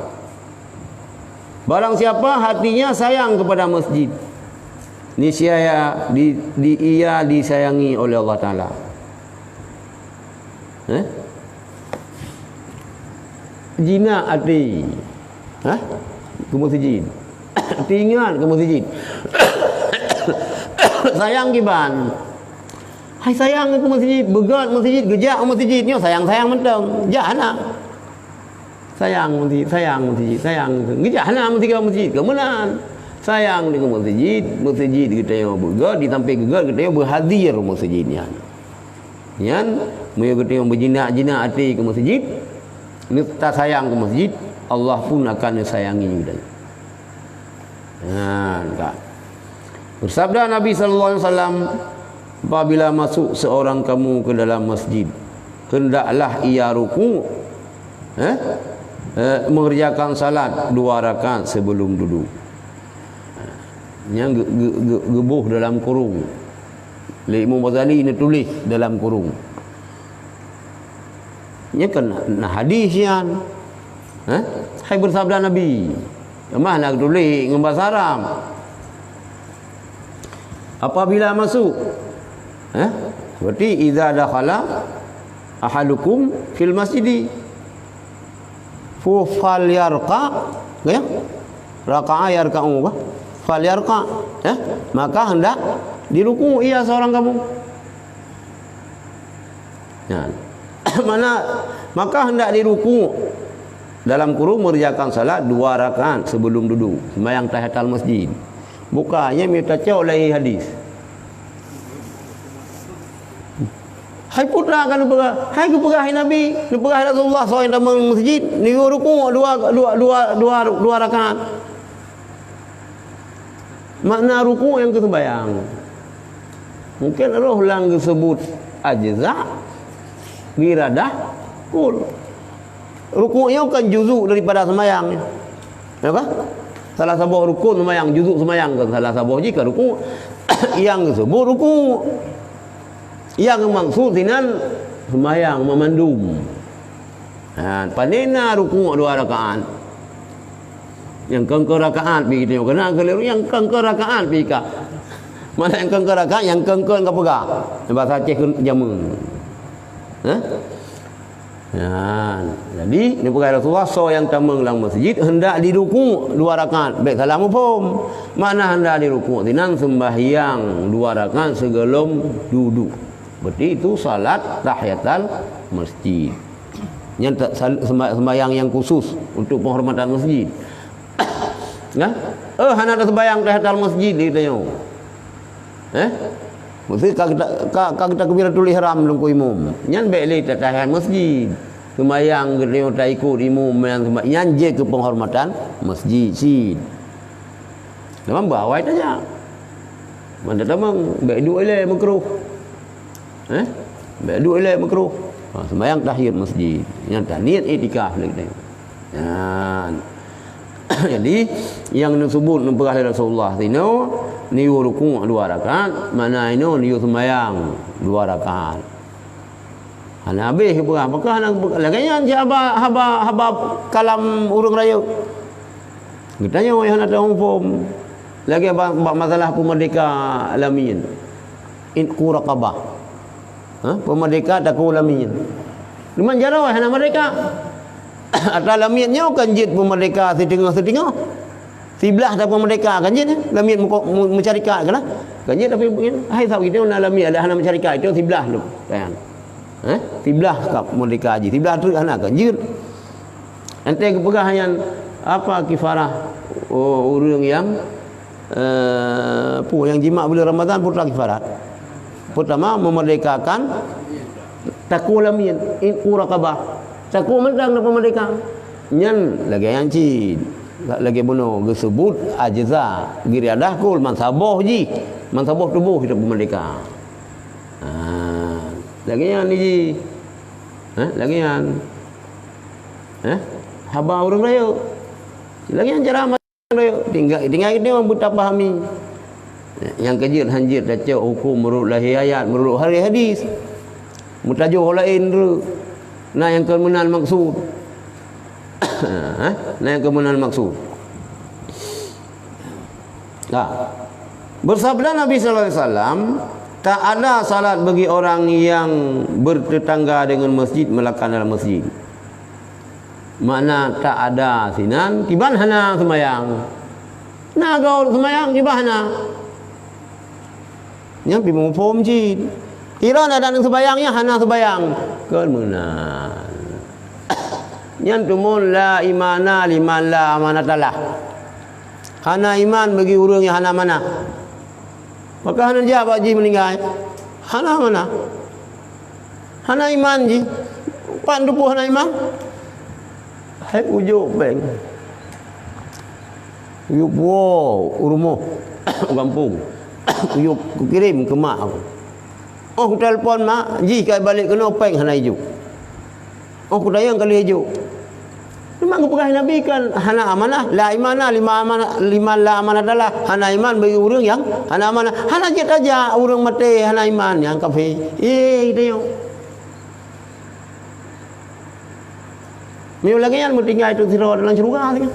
barang siapa hatinya sayang kepada masjid niscaya ia disayangi oleh Allah taala. Jina hati ke masjid. Tinggal ke masjid. Sayang kiban. Hai sayang ke masjid, begat masjid, gejak masjid ni sayang mentang. Jahana. Sayang masjid. Gejahana masjid ke mana? Sayang dengan masjid kita yang begat, ditampil gegat kita yang berhadir masjidnya. Yan, mereka kita yang berjinak-jinak hati ke masjid. Ni tak sayang ke masjid, Allah pun akan sayangi juga. Bersabda Nabi sallallahu alaihi wasallam, apabila masuk seorang kamu ke dalam masjid, hendaklah ia ruku, mengerjakan salat 2 rakaat sebelum duduk. Yang gebuh dalam kurung. Imam Ghazali ini tulis dalam kurung. Nya kan hadis yan. Hai bersabda Nabi. Mana tulis dengan bahasa Arab. Apabila masuk berarti idza dakhala ahadukum fil masjid falyarqa ya raka'a yarka'u falyarqa maka hendak diruku ia seorang kamu. Mana maka hendak diruku dalam kurung mengerjakan salat 2 rakaat sebelum duduk sembahyang tahiyatul masjid. Bukannya minta oleh hadis. Hai putra kan hai ke pegah Nabi, ke pegah Rasulullah SAW dalam masjid, ni ruku 2 rakaat. Makna ruku yang kesembahyang. Mungkin roh lang disebut ajza biradah kul. Rukuknya kan juzuk daripada sembahyang. Apa? Salah satu rukun sembahyang, juzuk sembahyang kan salah satu jika rukuk yang disebut rukuk. Yang maksud dengan sembahyang memandum. Panena rukuk 2 rakaat. Yang kengker rakaat begitu kena keliru yang kengker rakaat bika. Mana yang kengker rakaat yang kengker enggak pegang. Bahasa Aceh jamun. Jadi ni perkara Rasulullah yang tamang dalam masjid hendak diruku 2 rakaat. Baik salam pun. Mana hendak diruku tinan sembahyang 2 rakaat sebelum duduk. Berarti itu salat tahiyatul masjid. Yang sembahyang yang khusus untuk penghormatan masjid. Nah, hana ada sembahyang tahiyatul masjid dia tanya. Mesti kita kabiratul ihram lungku imam. Nyan baik le tahiyat masjid. Sembahyang kita tak ikut imam yang sembahyang je ke penghormatan masjid sid. Memang bawa itu aja. Mana tamang baik dua le makruh. Baik dua le makruh. Sembahyang tahiyat masjid. Yang tak niat itikaf lagi. Jadi yang disebut perkara Rasulullah tino niu rukuk 2 rakaat, mana ino niu sembahyang 2 rakaat. Hana habis berapa? Maka hana lagi yang haba kalam urang raya. Kitanya wahai hana tahu form. Lagi masalah pemerdeka alamin. In quraqabah. Pemerdeka taku alamin. Lumayan jara wahai hana merdeka. Atas lamitnya kan jid pemerdeka setengah-setengah. Sebelah tak pemerdeka kan jid lamit mencarikat kan kan jid tapi hai tahu kita nak lamit ada hana mencarikat itu sebelah tu kan. Sebelah kap merdeka haji. Sebelah tu hana kan jid. Nanti kepegah yang apa kifarah orang yang yang jima bulan Ramadan putra kifarat. Pertama memerdekakan takwa lamit in quraqabah. Takut mentang dapat merdeka. Nyan lagi yang cid. Lagi bunuh disebut ajza. Giri adah kul mansabah ji. Mansabah tubuh kita merdeka. Lagi yang ni ji. Lagi yang haba orang raya. Lagi yang cara raya. Tinggal ini orang buta pahami. Yang kejir hanjir baca hukum menurut lahir ayat, menurut hari hadis. Mutajuh lain tu. Nah yang kemenal maksud. Nah yang kemenal maksud. Bersabda Nabi sallallahu alaihi wasallam, tak ada salat bagi orang yang bertetangga dengan masjid melakukan dalam masjid. Makna tak ada sinan tiban hana sembahyang. Nah kau sembahyang tiban hana. Yang pi mufhum jid. Kira ada yang sembahyangnya hana sembahyang. Kemenal. Yang tumun la imana liman la amanatalah. Hana iman bagi orang yang hana mana. Maka hana jawab ji meninggal. Hana mana? Hana iman ji. Pan dupu hana iman. Hai ujuk bang. Ujuk wow rumah kampung. Ujuk kirim ke mak aku. Oh aku telefon mak, jika balik kena peng hana hijau. Oh aku dayang kali hijau. Memang kepegang Nabi kan hana amanah, la imanah, lima la amanah adalah hana iman bagi orang yang hana amanah. Hana jet aja orang mati hana iman yang kafir. Kita yo. Miu lagi yang tinggal itu sira dalam syurga kan.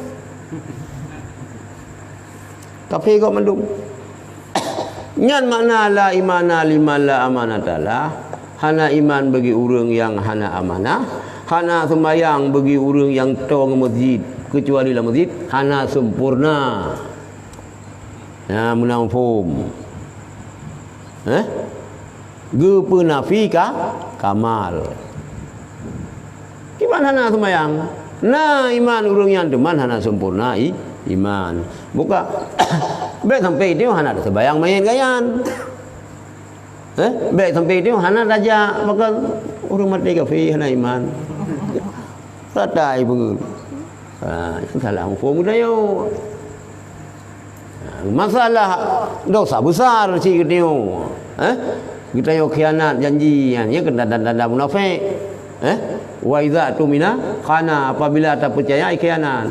Kafir kok mendung. Nyan makna la imana lima la amanatalah. Hana iman bagi orang yang hana amanah. Hana sembahyang bagi orang yang tahu masjid kecuali dalam masjid. Hana sempurna. Ya menafum. Gepenafika kamal. Gimana hana sembahyang? Nah iman orang yang teman hana sempurna iman. Buka baik sampai itu hana ada sembahyang main gayan. Baik sampai itu hana raja bakal orang mati kafir hana iman. Ratai pun. Salah hukum dia. Masalah dosa besar si kita. Kita yo khianat janji ya kena tanda munafik. Wa idza tumina khana apabila tak percaya khianat.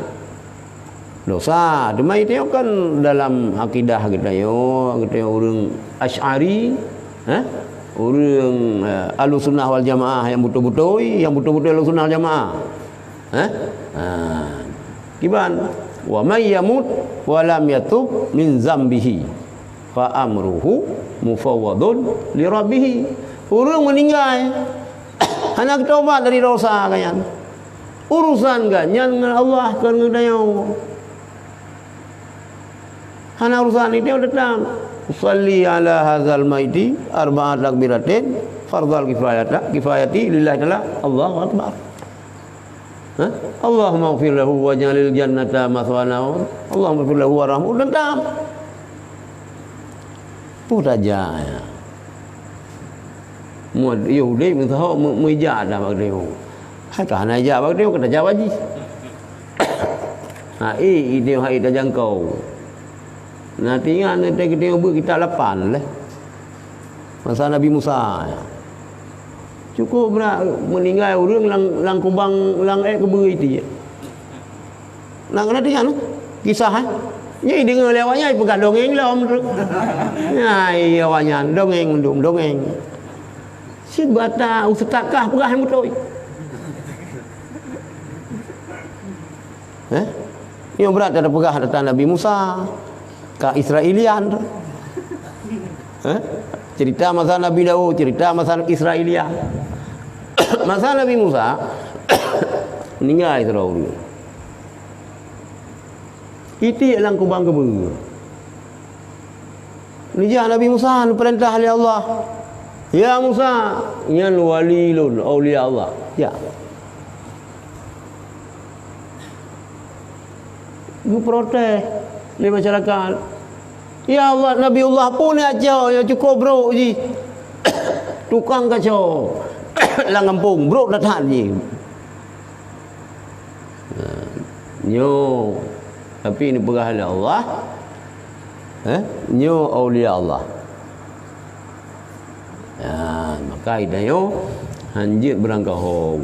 Dosa. Demi itu kan dalam akidah kita yo orang Asy'ari, orang Ahlussunnah wal Jamaah yang betul-betul Ahlussunnah wal Jamaah. Kiban wa may yamut wa lam yatub min zambihi fa amruhu mufawwadun li rabbih. Orang meninggal Hana taubat dari dosa kan. Urusan kan dengan Allah kan ngedayo. Hana urusan itu datang. Salli ala hadzal maiti arba'at takbiratin fardhal kifayati lillahi ta'ala Allahu akbar. Allahumma ighfir lahu waj'alil jannata mathwana. Allahumma ighfir lahu warhamhu. Datang. Puta jaya. Muat Yahudi mentah menjada bak dia. Hata hana ja bak dia kata jawab ji. Dia hai dah jangkau. Nanti ingat nanti kita buat kita 8 lah. Masa Nabi Musa. Cukup nak meninggal orang lang kubang lang keberi itu je. Lang nanti kan kisah Nyai dengar lewatnya pegang dongeng lah om tu. Nyai awaknya dongeng mendung dongeng. Si bata ustakah perah betul. Yang berat ada perah datang Nabi Musa ke Israelian tu. Cerita masa Nabi Daud, cerita masa Israelian. Masa Nabi Musa meninggal Israel. Itu yang kubang keber. Nijah Nabi Musa perintah oleh Allah. Ya Musa, yan walilun aulia Allah. Ya. Gu protes di masyarakat. Ya Allah, Nabi Allah pun aja ya cukup bro ji. Tukang kacau. Lang kampung bro datang ji. Nyo tapi ini perah oleh Allah. Nyo aulia Allah. Ya, maka idayo hanjir berangkah hong.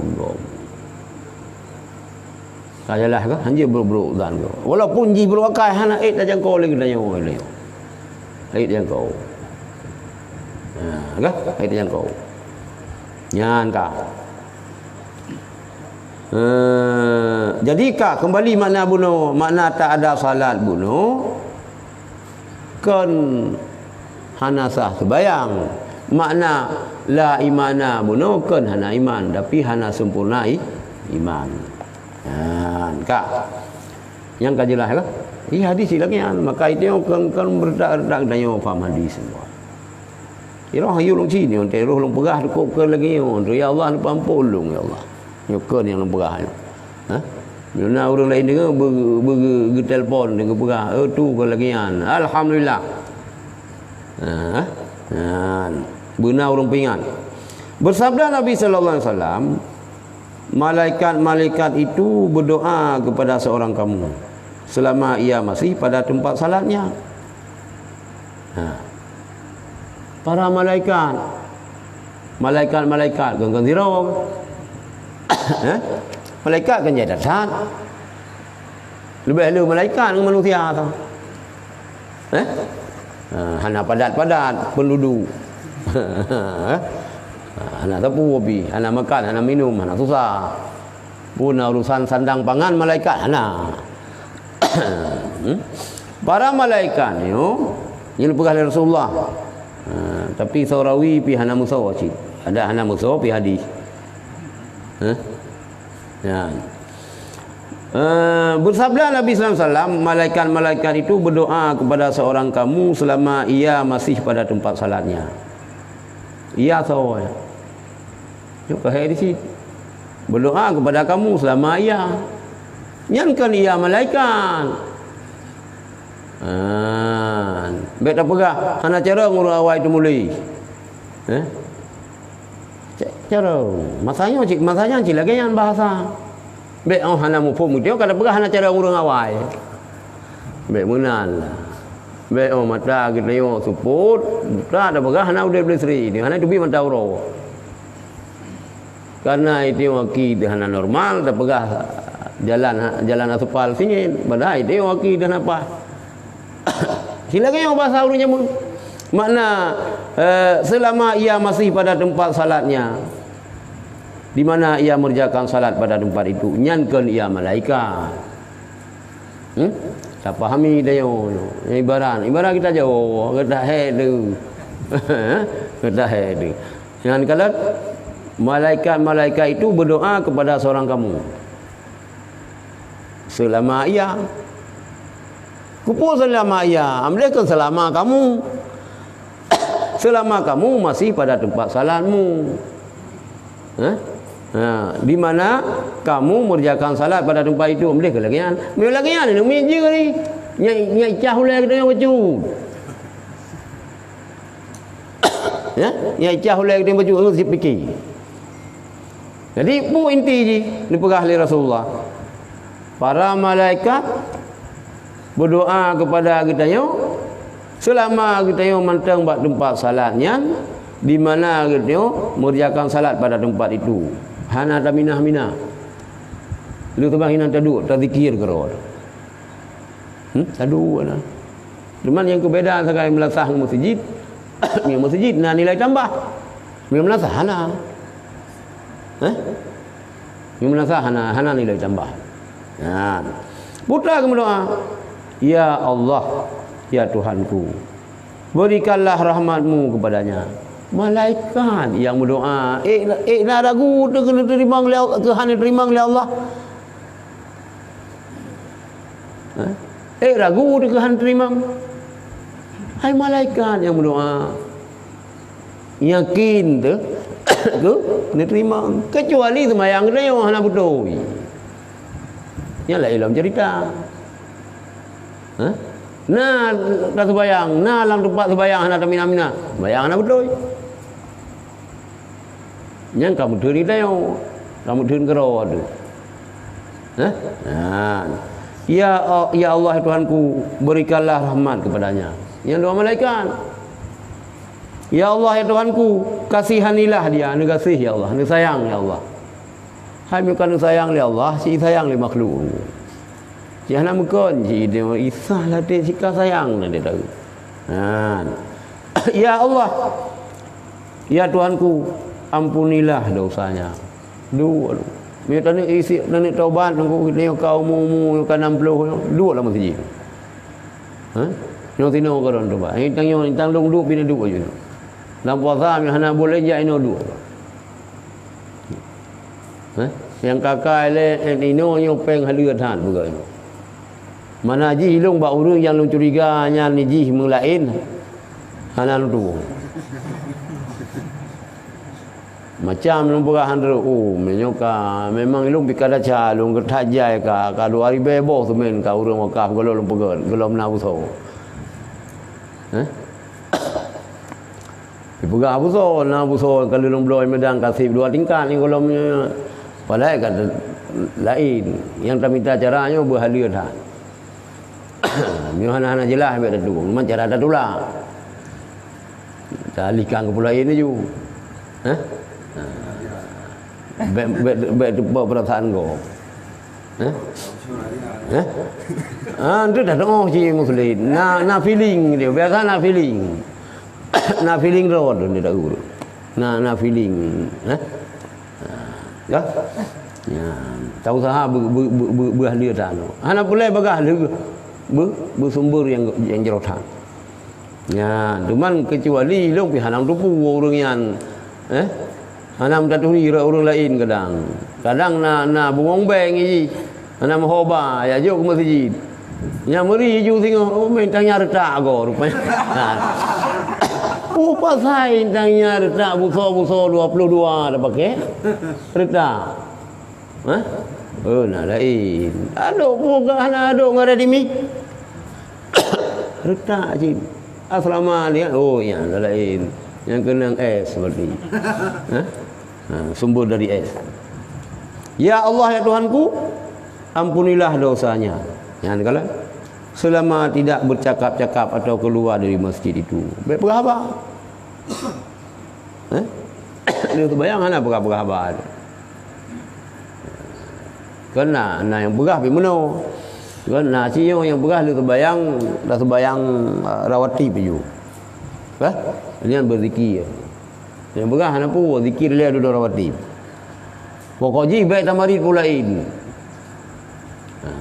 Kayalah ke hanjir bro dan ko. Walaupun ji berwakai hana dah jangkau lagi dayo le. Jangkau. Ha, ke? Jangkau. Nyan ka. Jadikah kembali makna bunuh, makna tak ada salat bunuh kan hana sah sebayang. Makna la imana bunuh kan hana iman tapi hana sempurna iman. Kak yang kajelah lah. Ini hadis lagi kan. Maka itu kan berdak-dak dan yang faham hadis semua. Ira hayu long sini onte roh long perah cukup ke lagi ya Allah lupa ampun ya Allah. Nyukur yang long perah. Mana orang lain dengar bertelefon dengan perah. Tu ke lagi kan. Alhamdulillah. Benar orang pingat. Bersabda Nabi sallallahu alaihi wasallam, malaikat-malaikat itu berdoa kepada seorang kamu selama ia masih pada tempat salatnya. Para malaikat kan zero. Malaikat kan jadi dasar. Lebih malaikat dengan manusia tu. Hana padat-padat penduduk. Anak tapu hobi, anak makan, anak minum, anak susah. Pun urusan sandang pangan malaikat anak. Para malaikat ni yang pergi oleh Rasulullah. Tapi saurawi pi hana musaw cik. Ada hana musaw pi hadis. Ya. Bersabda Nabi sallallahu alaihi wasallam, malaikat-malaikat itu berdoa kepada seorang kamu selama ia masih pada tempat salatnya. Ia tahu ya. Yuk ke hadis berdoa kepada kamu selama ia. Nyankan ia malaikat. Beta pegah hana cara ngurus awak itu mulai. Cara masanya cik lagi yang bahasa. Bek hana mufhum dia kada pegah hana cara ngurus awak. Bek menan. Bek mata kita yo support, tak ada pegah hana udah beli seri. Dia hana dubi mata uro. Karena itu waki hana normal, tak pegah jalan aspal sini. Badai dia waki dan apa? Silakan yang bahasa urunya makna selama ia masih pada tempat salatnya, di mana ia mengerjakan salat pada tempat itu, nyankan ia malaikat. Tak fahami dia ibarat kita jauh kita hedu. Kita hedu. Jangan kalau Malaikat-malaikat itu berdoa kepada seorang kamu selama ia kupul selama ia mereka selama kamu selama kamu masih pada tempat salatmu. Di mana kamu mengerjakan salat pada tempat itu mereka lagian ni umi je ni nyai cah ulai kita baju ya nyai cah ulai kita baju harus dipikir. Jadi pu inti je dipegah oleh Rasulullah. Para malaikat berdoa kepada kita selama kita mantang buat tempat salatnya di mana kita mengerjakan salat pada tempat itu. Hana taminah lu tu bang tadu tadzikir kerod. Tadu ana. Cuman yang kebedaan sekarang melasah masjid, yang masjid nah nilai tambah. Yang melasah hana. Yang melasah hana nilai tambah. Nah, putra kamu doa, ya Allah, ya Tuhanku, berikanlah rahmatmu kepadanya. Malaikat yang berdoa, nak ragu kena terima oleh Allah, Tuhan terima oleh Allah. Ragu Tuhan terima. Hai malaikat yang berdoa, yakin tu kena terima. Kecuali sembahyang dia yang hana betul. Yalah ilmu cerita. Nah, dah sembahyang, nah dalam tempat sembahyang hana tamina-mina. Sembahyang hana betul. Yang kamu diri dia, kamu diri kero tu. Ya Allah Tuhanku, berikanlah rahmat kepadanya. Yang doa malaikat. Ya Allah ya Tuhanku, kasihanilah dia, ni kasih ya Allah, ni sayang ya Allah. Hai bukan sayang li Allah, si sayang li makhluk. Jangan mukon si dia isahlah dia sikap sayang dia tahu. Ya Allah. Ya Tuhanku, ampunilah dosanya. Dua. Dia tanya isi tanya taubat aku ni kau umur kan 60 dua lah masjid. Yang tino koron tu ba. Ini tang long duk bina duk aja. Dalam puasa yang hana boleh je ino duk. Yang kakak le ino yo peng halia than bukan. Mana ji long ba urang yang long curiga nya ni ji meng lain. Hana tu. Macam long pegah handro menyoka memang long bikada cha long ketajai ka kalau hari bebo tu men ka urang wakaf kalau long pegah kalau menabuso. Pegah abuso na abuso kalau long bloy medang kasih dua tingkat ni kalau padahal kan lain yang kami minta caranya berhalia dah. Hana jelas bet tu. Memang cara dah tulah. Talikan ke pula ini ju. Bet perasaan kau. Itu dah tengok si muslim. Na feeling dia. Biasa na feeling. Na feeling road dia tak guru. Na feeling. Ya. Ya. Tahu saha berhalia dah. Hana boleh bagah bersumber yang jerotan. Ya, cuman kecuali lu pi hanang tupu orang yang hanam taturi orang lain kadang na bungong beng ji hanam hoba ya jo ke masjid nya meri ju tengok main tanya retak go rupanya pasai tanya retak buso 22 dah pakai retak nak lain aduh bukan hana aduh ngada dimi retak je asrama dia yang lain yang kena es seperti sumber dari es. Ya Allah ya Tuhanku, ampunilah dosanya. Yang kala selama tidak bercakap-cakap atau keluar dari masjid itu. Baik berapa? Dia terbayang mana berapa? Kena yang berah pi meno. Kena cio yang berah dia terbayang dah terbayang rawati pi ju. Dia berzikir. Yang berah hana pu zikir dia duduk rawati. Pokok ji baik tamari pulain.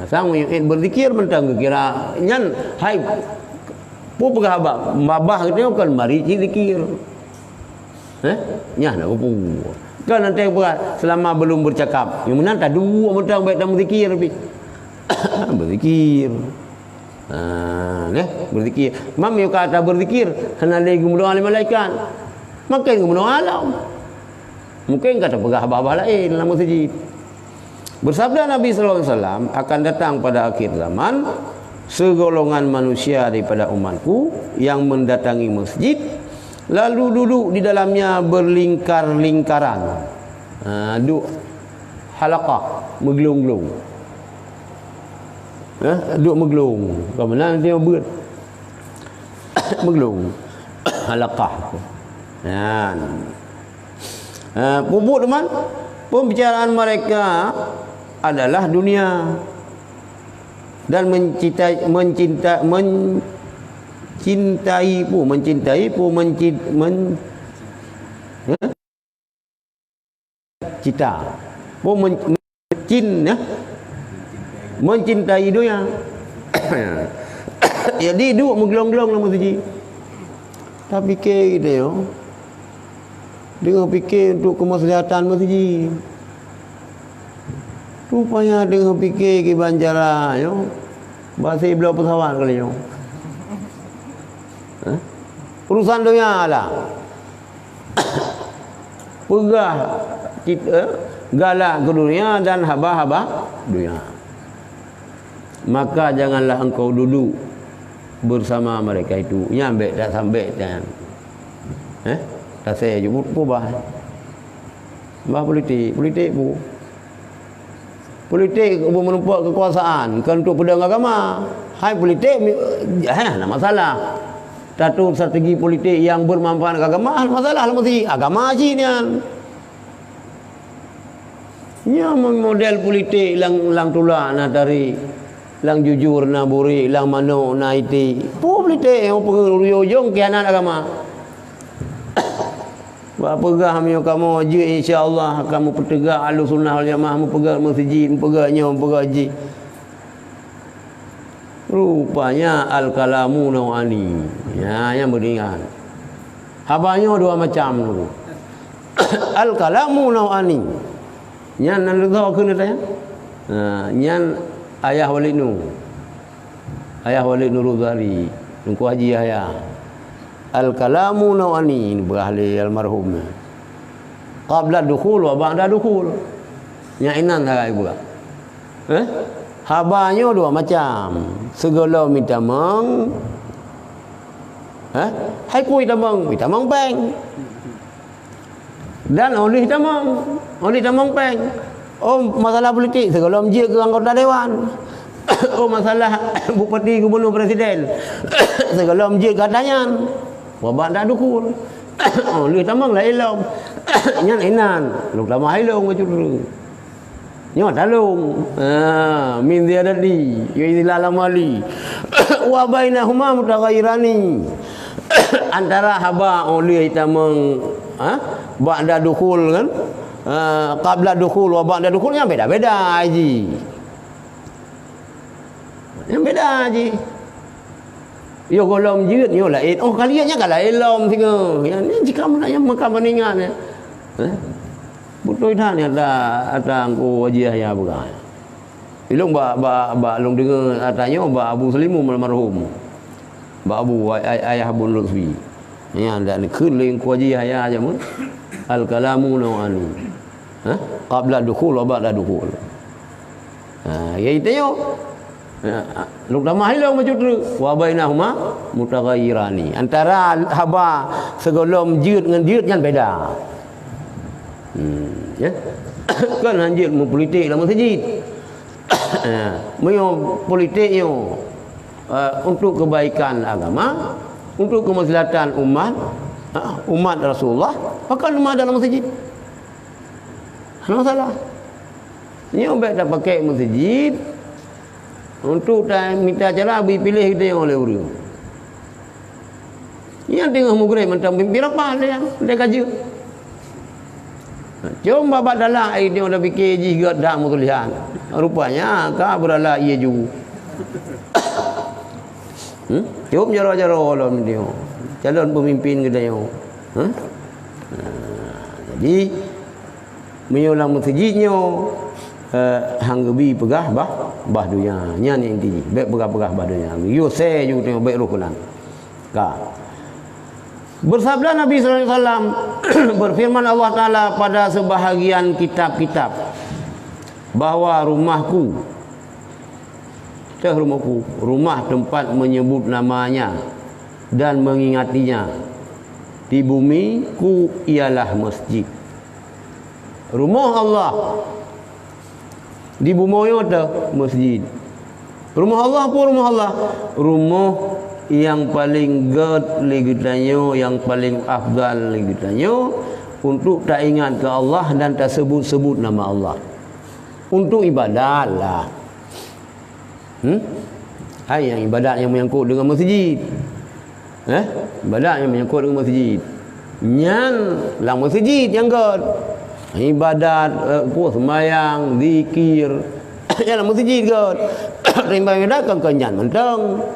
Sang berzikir mentang kira nyan hai pu pegah babah dia kan mari zikir. Nyah nak pu. Kan nanti berat selama belum bercakap. Yang menang tak dua mentang baik tak berzikir tapi. Berzikir. Berzikir. Mam yo kata berzikir, kena lagi mendoa oleh malaikat. Makin mendoa alam. Mungkin kata pegah abah-abah lain dalam masjid. Bersabda Nabi sallallahu alaihi wasallam, akan datang pada akhir zaman segolongan manusia daripada umatku yang mendatangi masjid lalu duduk di dalamnya berlingkar-lingkaran. Duduk halaqah, megelung-gelung. Duduk megelung. Kau mana nanti ber megelung. Halaqah. Pupuk teman, pembicaraan mereka adalah dunia dan mencintai mencintai dunia. Jadi duduk menggelong-gelong dalam masjid. Tak fikir kita yo. Dengan fikir untuk kemaslahatan masjid. Rupanya dengan fikir ke banjaran yo. Bahasa belah pesawat kali yo. Urusan dunia lah. Pegah kita galak ke dunia dan haba-haba dunia. Maka janganlah engkau duduk bersama mereka itu. Nyambek tak sampai dan tak saya jumpa pubah. Bah politik bu. Politik menumpak kekuasaan kan untuk pedang agama. Hai politik nak masalah. Satu strategi politik yang bermanfaat agama, masalah mesti agama je ni. Nya model politik lang tulak na dari lang jujur na buri lang mano na iti. Politik yang pengerujung kianat agama. Pegah kamu je insya-Allah kamu pertegak Ahlussunnah wal Jamaah, mu pegang masjid, mu pegaknya, mu pegaji. Rupanya al-kalamu nawani. Ya, yang beringat. Habanya dua macam tu. Al-kalamu nawani. Nyan nan tahu kena tanya. Nyan ayah Walid Nur. Ayah Walid Nuruzali. Tungku Haji Yahya. Al-kalamu nawani berahli almarhum. Qabla dukhul wa ba'da dukhul. Nya inan tak ibu. Habanya dua macam. Segala minta meng. Hai kui tamang peng. Dan oleh tamang peng. Oh masalah politik segala menjik ke anggota dewan. Oh masalah bupati gubernur presiden. Segala menjik katanya. Wabak dah dukul. Oleh tamang lah elom. Nyan inan, lu lama hailong macam tu. Nyo talung. Min ziyadati ya idilal amali. Wa bainahuma mutaghayyirani. Antara haba oleh tamang ba'da dukhul kan. Qabla dukhul wa ba'da dukhulnya beda-beda haji. Yang beda haji. Yo golom jeut yo lain. Oh kaliannya kalau elom singa. Yang ni jika mana yang makam meningat ya. Betul dah ni ada angku Haji Yahya bukan. Ilung ba long dengar atanya ba Abu Salimu almarhum. Ba Abu ayah Abu Lutfi. Ni ada ni keling ku Haji Yahya aja mun. Al kalamu nawani. Qabla dukhul wa ba'da dukhul. Ya itu yo. Luk lama hilang macam tu. Wa bainahuma mutaghayyirani. Antara haba segolom jeut dengan jeut yang beda. Ya. Kan hanjit mu politik dalam masjid. Mu politiknya untuk kebaikan agama, untuk kemaslahatan umat Rasulullah, pakai rumah dalam masjid. Ada masalah. Ni orang tak pakai masjid untuk minta cara beri pilih kita yang oleh orang. Yang tengah mugrib macam pimpin apa dia kaji. Cuma babat dalam air dia dah fikir juga dah mutulihan. Rupanya kah berala ia juga. Cuma jara-jara dalam dia. Calon pemimpin kita yang. Jadi menyolang masjidnya hang gebi pegah bah dunia nya ni inti baik pegah-pegah bah dunia yo se ju tengok baik rukunan ka bersabda Nabi sallallahu alaihi wasallam berfirman Allah taala pada sebahagian kitab-kitab bahwa rumahku rumah tempat menyebut namanya dan mengingatinya di bumi ku ialah masjid. Rumah Allah di bumi itu masjid. Rumah Allah apa rumah Allah? Rumah yang paling god ligitanya, yang paling afdal ligitanya untuk tak ingat ke Allah dan tak sebut-sebut nama Allah. Untuk ibadat lah. Hai yang ibadat yang menyangkut dengan masjid. Ibadat yang menyangkut dengan masjid. Nyan lang masjid yang god. Ibadat sembahyang, zikir. Yang lang masjid god. Rimba ibadat kan kenyan mentang.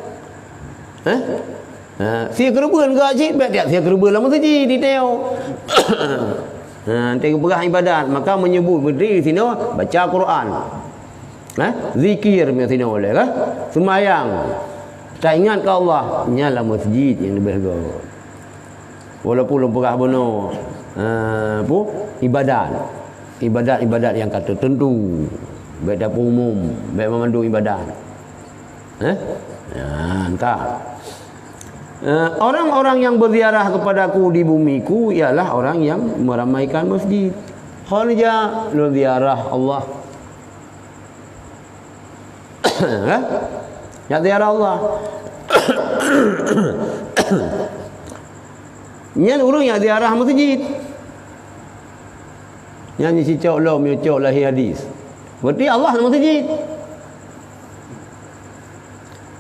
Sia kerubuan ke cik baik tiap sia kerubuan lah masjid detail. Nanti perah ibadat maka menyebut berdiri sini baca Quran. Zikir sini boleh kah? Sembahyang. Tak ingat ke Allah, nyalah masjid yang lebih bagus. Walaupun perah benar ibadat yang kata tentu baik dapur umum, baik memandu ibadat. Entah. Orang-orang yang berziarah kepadaku di bumiku ialah orang yang meramaikan masjid. Kharja lu ziarah Allah. Ya ziarah Allah. Nyan urang yang ziarah masjid. Nyan si cok lo mi cok lahir hadis. Berarti Allah dalam masjid.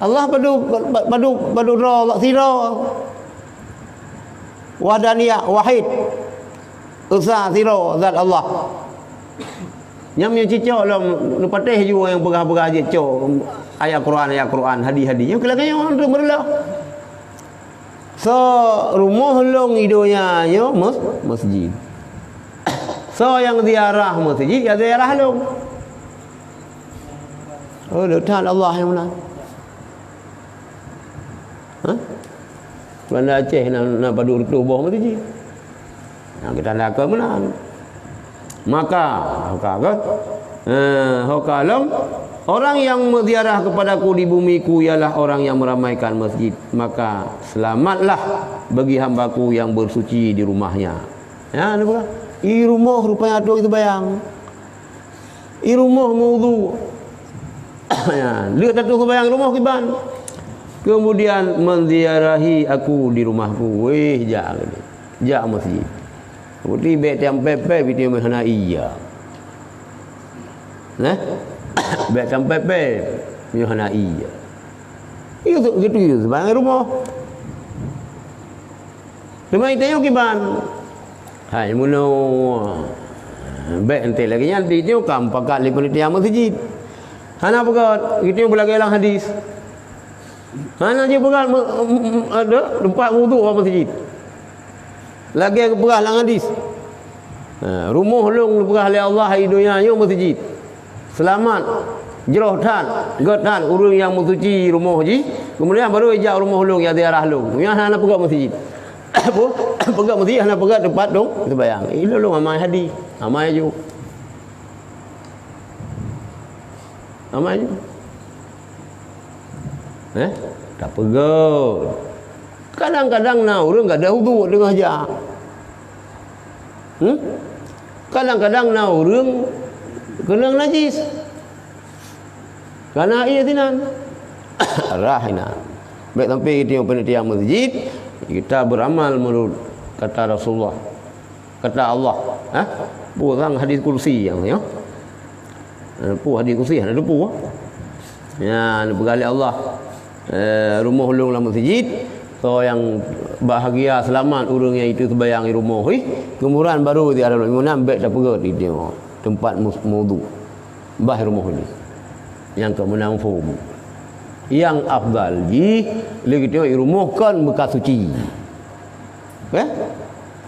Allah padu ra sira wadaniyah wahid usa sira zat Allah nyam yang cicok lah patih juga yang pegah-pegah je cok ayat Quran hadis-hadis yang kelakanya orang tu berlah so rumah long idonya yo masjid so yang ziarah masjid ya ziarah long letak Allah yang mana Bandar Aceh nak padu rutuh bawah masjid. Kita nak ke mana? Maka hokalom orang yang ziarah kepadaku di bumiku ialah orang yang meramaikan masjid. Maka selamatlah bagi hambaku yang bersuci di rumahnya. Ya, ni bukan? I rumah rupanya ada itu bayang. I rumah maudu. Ya, lihat tu bayang rumah kiban. Kemudian menziarahi aku di rumahku. Jak masjid. Kemudian bet yang pepe video mahana iya. Bet yang pepe mahana iya. Itu gitu sebagai rumah. Rumah itu yang kiban. Hai muno. Bet ente lagi nanti itu kam pakat lipat dia masjid. Hana pakat itu belagi lang hadis. Mana je pegang ada tempat wudu orang masjid. Lagi ke perah lang hadis. Rumah long perah oleh Allah hidunya yo masjid. Selamat jeroh tan, gotan urang yang mensuci rumah ji. Kemudian baru ejak rumah long yang ziarah long. Yang hana pegang masjid. Apa? Pegang masjid hana pegang tempat dong sembahyang. Ilo long amai hadis. Amai ju. Amai ju. Tak pegang. Kadang-kadang orang enggak ada wudu dengan hajat. Kadang-kadang orang kena najis. Karena ia tinan. Rahina. Baik sampai kita panitia masjid, kita beramal menurut kata Rasulullah. Kata Allah, bukan hadis kursi yang ya. Hadis kursi ada pu. Ya, bergali Allah. Rumah ulung dalam masjid. So yang bahagia selamat urang yang itu sembahyang di rumah kemudian baru dia ada kemudian baik dah pergi di dia tempat wudu bah rumah ini yang kemenang fum yang afdal ji lagi dia rumah kan bekas suci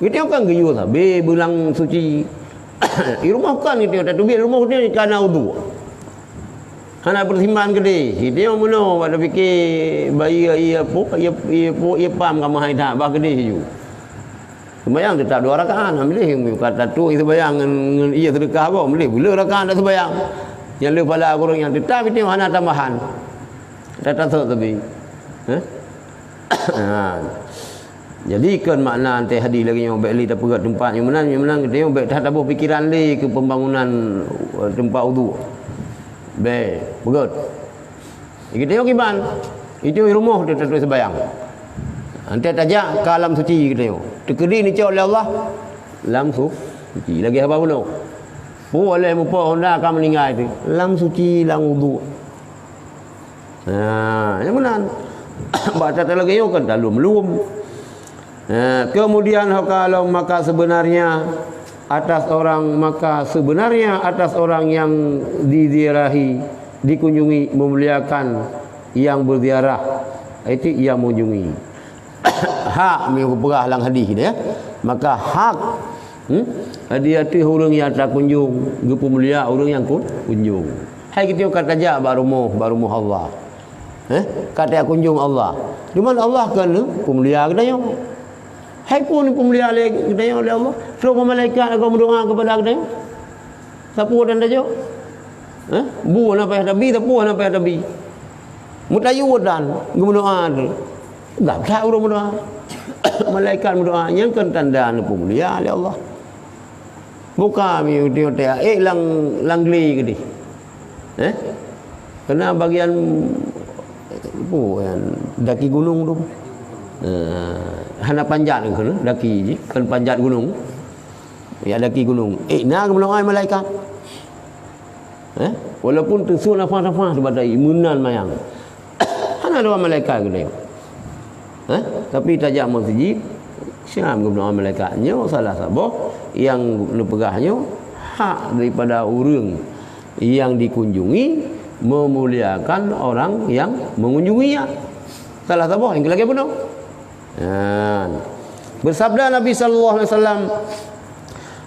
kita kan gayu sabe bulang suci Di rumah kan kita tak tubik rumah dia kana wudu. Hana pertimbangan gede. Dia mana pada fikir bayi ia pam kamu hai dah bah gede ju. Sembayang tetap 2 rakaat ambil kata tu itu bayang dengan ia sedekah apa boleh bila rakaat tak sembayang. Yang le pala kurang yang tetap itu hana tambahan. Tak tahu tapi. Jadi kan makna antai hadir lagi yang baik li tak pegat tempat yang menang dia baik tak tabuh fikiran li ke pembangunan tempat wudu. Baik, pegat. Kita yo kiban. Itu rumah dia tak sembayang. Antai tajak ke alam suci kita yo. Tekedi ni oleh Allah lam suci. Lagi apa pula? Boleh mupa Honda akan meninggal itu. Lam suci lam wudu. Yang benar. Baca lagi yo kan belum. Kemudian kalau maka sebenarnya atas orang yang diziarahi, dikunjungi, memuliakan yang berziarah itu yang mengunjungi. Hak perah lang hadis dia. Maka hak dia tu orang yang tak kunjung, ge pemulia orang yang kunjung. Hai kita kata aja barumuh Allah. Kata kunjung Allah. Di mana Allah kan pemulia kita yo. Hai pun pemulia kita oleh Allah. Semua malaikat akan berdoa kepada kita. Sapu dan dajo. Bu apa yang tabi, tapu apa yang tabi. Mutayu dan berdoa tu. Enggak tak orang berdoa. Malaikat berdoa yang kan tanda pemulia oleh Allah. Buka mi dia langli ke di. Kena bagian daki gunung tu. Hana panjat ke daki kan panjat gunung. Ya daki gunung. Nak melongai malaikat. Walaupun tersul nafas-nafas badai munan mayang. Hana dua malaikat ke dia. Tapi tajak masjid Syam guna malaikatnya salah sabah yang lepegahnya hak daripada orang yang dikunjungi memuliakan orang yang mengunjunginya. Salah sabah yang lagi benar. Bersabda Nabi sallallahu alaihi wasallam,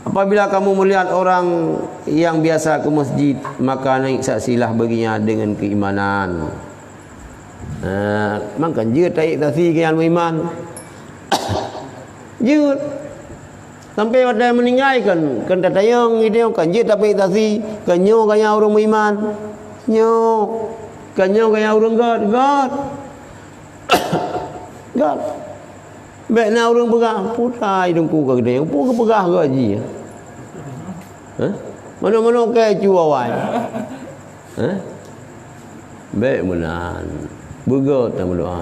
apabila kamu melihat orang yang biasa ke masjid, maka naik saksilah baginya dengan keimanan. Maka dia taik saksi ke yang beriman. Dia sampai pada meninggalkan kan tatayang itu kan dia tak taik saksi, kan nyo kaya orang beriman. Nyo kan nyo kaya orang God. Baik nak orang pegah putai dengku ke dia, pun ke pegah ke haji. Mana-mana ke cu awal. Baik menan. Begot tak berdoa.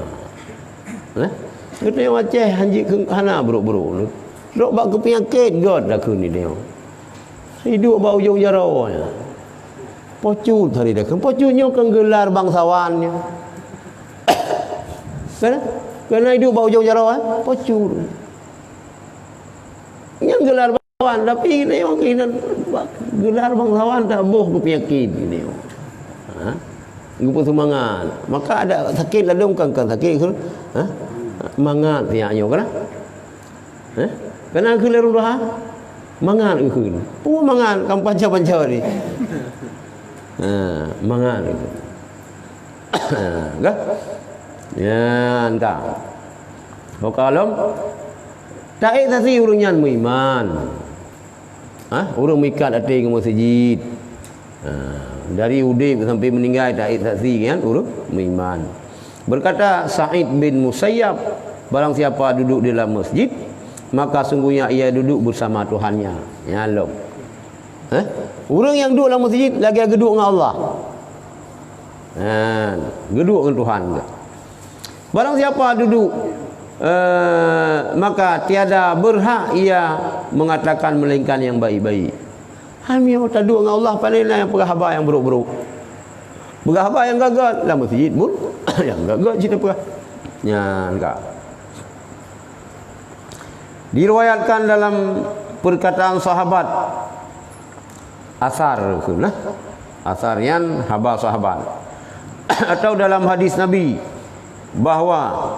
Kita yang Aceh hanjik ke hana buruk-buruk. Dok bak ke penyakit God dah ke ni dia. Hidup bau jauh jarawanya. Pocut hari dah. Pocutnya kan gelar bangsawannya. Kerana hidup bau jauh jarawah, pocur. Yang gelar bangsawan, tapi ini orang gelar bangsawan tak boh ke penyakit ini. Gupa semangat. Maka ada sakit lah dong kan sakit ke? Mangat tiaknya kan? Kena gelar dah. Mangat ke? Pu mangat kam panca-panca ni. Mangat ke. Enggak? Ya, entah. Kalau tak saksi orang yang beriman. Orang mikat hati ke masjid. Dari udip sampai meninggal tak saksi kan orang beriman. Berkata Sa'id bin Musayyab, barang siapa duduk di dalam masjid, maka sungguhnya ia duduk bersama Tuhannya. Ya Allah. Orang yang duduk dalam masjid lagi duduk dengan Allah. Duduk dengan Tuhan. Barang siapa duduk maka tiada berhak ia mengatakan melainkan yang baik-baik. Kami tak duduk dengan Allah paling yang perahaba yang buruk-buruk. Perahaba yang gagal dalam masjid pun yang gagal cerita perah. Ya enggak. Diriwayatkan dalam perkataan sahabat asar itulah. Asar yang haba sahabat. Atau dalam hadis Nabi bahawa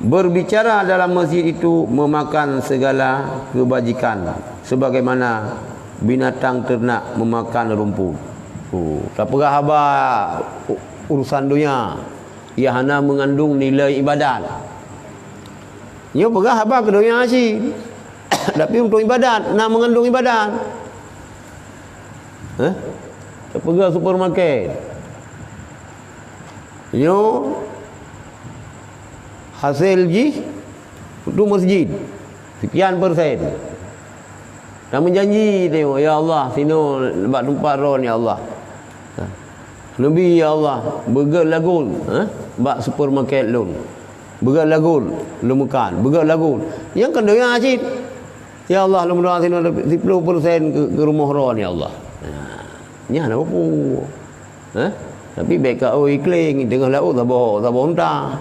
berbicara dalam masjid itu memakan segala kebajikan sebagaimana binatang ternak memakan rumput. Tak perah habar urusan dunia. Ia hanya mengandung nilai ibadat. Ia perah habar ke dunia asyik. Tapi untuk ibadat, nak mengandung ibadat. Tak perah supermarket. Ia hasil untuk masjid sekian persen. Dan menjanji tengok, ya Allah, sini buat tempat ron ya Allah. Lebih ya Allah, burger lagun, bak supermarket lun. Burger lagun, lu makan, burger lagun. Yang kan dia asyik. Ya Allah, lu doa sini 10% ke rumah ron ya Allah. Nya nak apa? Tapi baik kau ikling tengah laut sabah entah.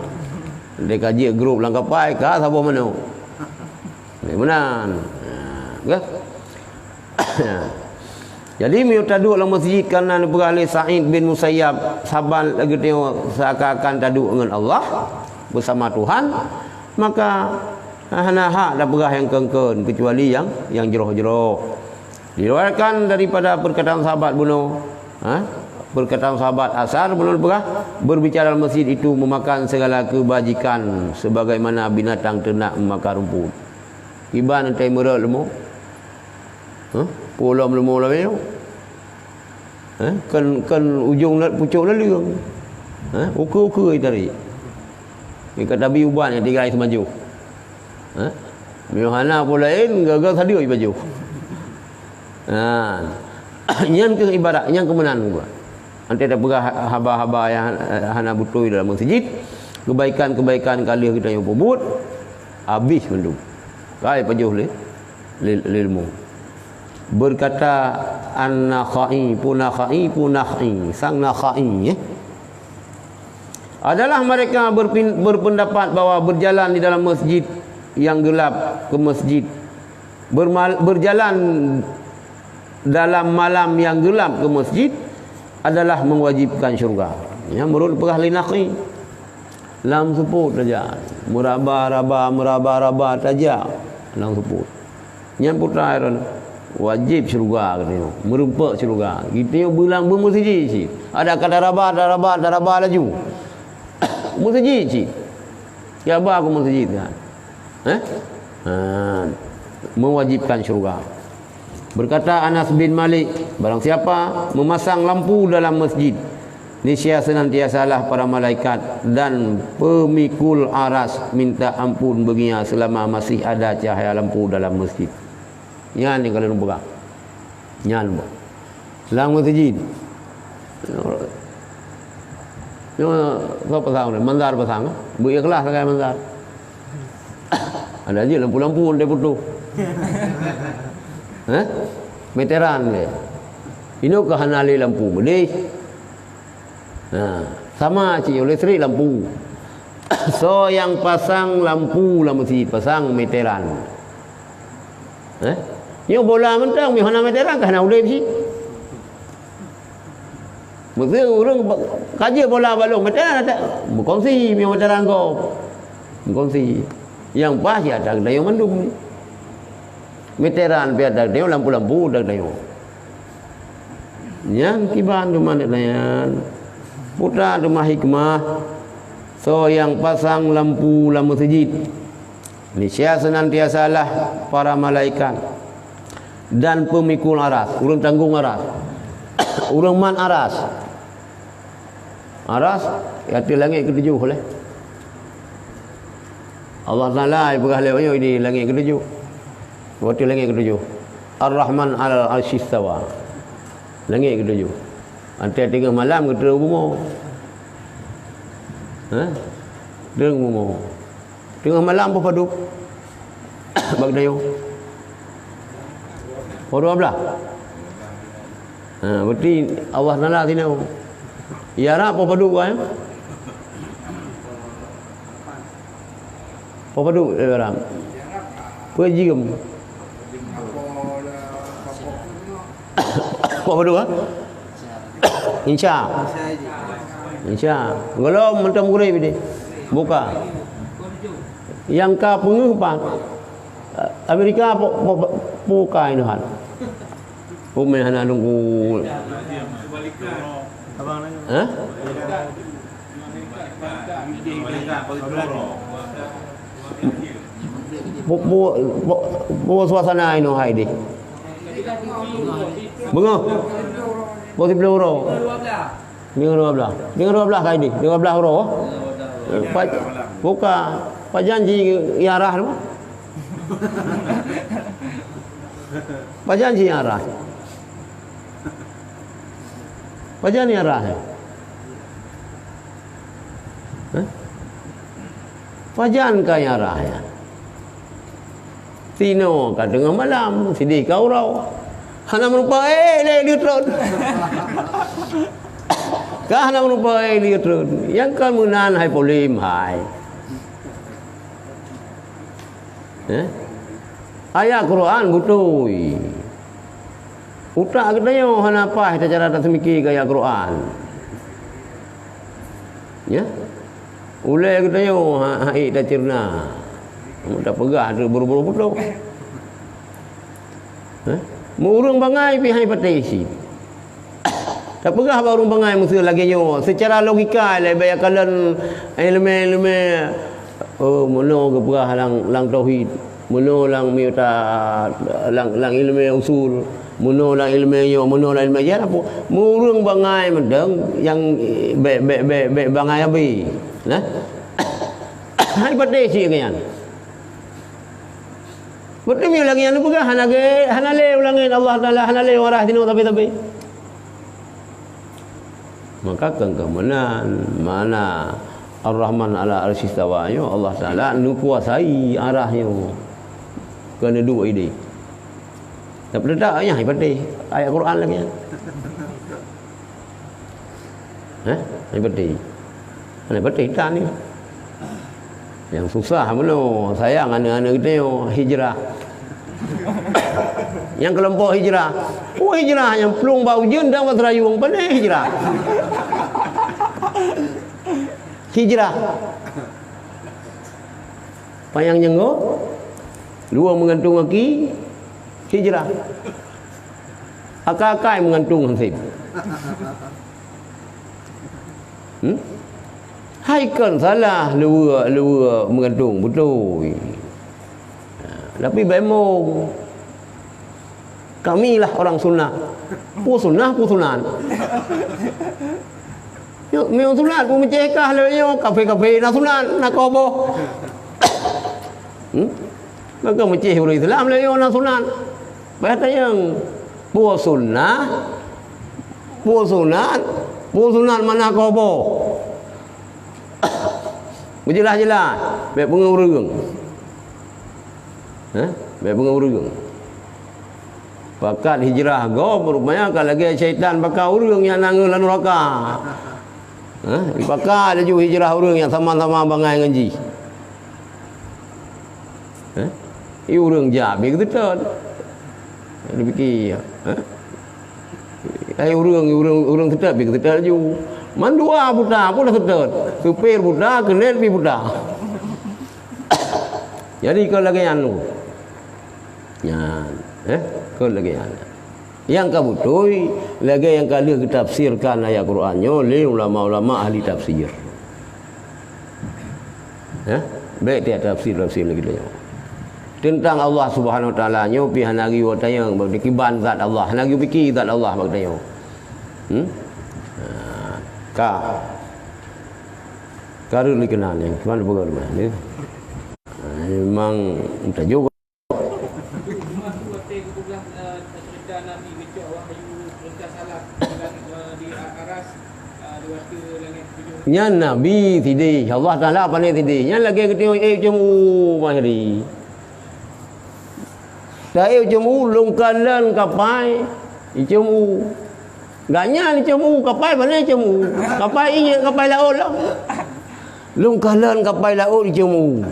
Dia kaji grup langkapai ka sabah mana. Benar. Ke? Jadi miu taduk dalam masjid kerana beralih Sa'id bin Musayyab saban lagi tengok seakan-akan taduk dengan Allah bersama Tuhan, maka hana hak dah berah yang kengken kecuali yang jeroh-jeroh. Diriwayatkan daripada perkataan sahabat bunuh, perkataan sahabat Asar bunuh berbicara dalam masjid itu memakan segala kebajikan sebagaimana binatang ternak memakan rumput. Iban nanti merah lemu. Pulau lemu lalu. Kan ujung pucuk lalu. Ukur-ukur tadi. Ini kata bi uban yang tiga semaju. Miohana pula lain gagal tadi baju. Yang ke ibarat, yang kemenangan gua. Nanti ada berah haba-haba yang hana butuh dalam masjid. Kebaikan-kebaikan kali kita yang pebut habis mendung. Kai pajuh lilmu. Berkata an-Nakhai punakhai sang Nakhai adalah mereka berpendapat bahawa berjalan di dalam masjid yang gelap ke masjid berjalan dalam malam yang gelap ke masjid adalah mewajibkan syurga. Ya, menurut perahli Nakhai lam sebut saja meraba saja lam sebut nyambut airan wajib syurga katanya, merempak syurga. Kita bilang bermasjid sih. Ada kata darabah laju. Masjid sih. Ya apa aku masjid kan? Mewajibkan syurga. Berkata Anas bin Malik, barang siapa memasang lampu dalam masjid, niscaya senantiasalah para malaikat dan pemikul aras minta ampun baginya selama masih ada cahaya lampu dalam masjid. Nyan yang kalian buka. Nyan buka. Lang masjid. Kau pasang ni, mandar pasang. Berikhlas pakai mandar. Ada aja lampu-lampu dia putus. Meteran dia. Ini kehanali lampu. Bedih. Sama cik listrik lampu. So yang pasang lampu dalam masjid, pasang meteran. Yang bola mentang mihana meteran kahana udai sih. Mesti orang kaji bola balong meteran ada. Berkongsi mih meteran kau. Berkongsi. Yang pas ya ada dayo mandum. Meteran biar ada dayo lampu-lampu ada dayo. Yang kiban rumah nelayan. Putra rumah hikmah. So yang pasang lampu dalam masjid. Niscaya senantiasalah para malaikat dan pemikul aras, urang tanggung aras. Urang man aras. Aras yaitu langit ketujuh lah. Allah Taala berkah lewat di langit ketujuh. Waktu langit ketujuh. Ar-Rahman 'alal 'arsy istawa. Langit ketujuh. Antara tengah malam ke tengah rumah. Tengah rumah. Tengah malam apa padu? Bagdayo. Orang belah. Berarti Allah Taala sini. Ya nak apa padu kan? Apa padu orang? Pejigem. Apa padu ah? Insya. Kalau mentang murai bide. Buka. Yang ka penguh Amerika buka ini hal. Umeh hana nunggu. Abang nanya. Ha? Bu suasana ino hai di. Bunga. Bu 10 euro. 12 kai di. 12 euro. Buka. Pak janji yarah tu. Pak janji yarah. Pak janji yarah. Fajan kaya raya. Tino ka tengah malam, sedih kau rau. Hana merupa le dia terus. Ka hana merupa dia terus. Yang kemunan hai polim hai. Ayat Quran butui. Utak kedayo hana apa kita cara tak semiki gaya Quran. Ya. Ulai kita yo hai dah cerna. Dah pegah tu buru-buru putus. Murung bangai pi hai patisi. Tak pegah ba urung bangai mesti lagi yo. Secara logika le bayar kalian ilmu mono ke pegah lang tauhid. Mono lang miuta lang ilmu usul. Mono lang ilmu yo, mono lang ilmu ya apa. Murung bangai mendeng yang be bangai abi. Nah, hai patisi kan. Betul ni lagi yang pegah hanale ulangin Allah Taala hanale warah dino tapi. Maka kemenan mana Ar-Rahman ala arsy istawa yo Allah Taala nu kuasai arahnya. Kena dua ide. Tak berdak ayat ayat Quran lagi. Hai patih. Ana patih tan ni. Yang susah meno sayang anak-anak kita yo hijrah. Yang kelompok hijrah. Oh hijrah yang pelung bau jun dan watrayung pandai hijrah. Hijrah. Payang nyengok. Dua mengantung kaki. Hijrah. Akak-akak mengantung hansip. Hai kan salah lua mengantung betul. Tapi bemo kamilah orang sunnah. Pu sunnah. Yo meu sunat pu mencekah le yo kafe na sunat na kobo. Maka menceh orang Islam le yo na sunat. Bahasa yang pu sunat mana kobo. Berjelas-jelas baik pengurung. Baik pengurung. Pakat hijrah go berupaya kalau lagi syaitan pakai urung yang nangul lan neraka. Pakat ada juga hijrah urung yang sama-sama bangai ngaji. I urung jab begitu tu. Dia fikir urung tetap begitu tu. Mandua buta pun dah tetap. Supir buta, kenal pi buta. Jadi kau lagi anu. Ya, kau lagi anu. Yang kamu tuh lagi yang kali kita tafsirkan ayat Qurannya oleh ulama-ulama ahli tafsir. Baik dia tafsir lagi dia. Tentang Allah Subhanahu Wa Taala nyo pi hanagi wa tayang berkiban zat Allah, hanagi fikir zat Allah bagdayo. Karun dikenal yang mana bukan mana memang entah juga nya Nabi tidih Allah Taala pandai tidih nya lagi ketemu jemu mahri dah jemu lungkalan kapai jemu gaknya ni cemu kapal mana cemu kapal ini kapal laut lah lungkalan kapal laut cemu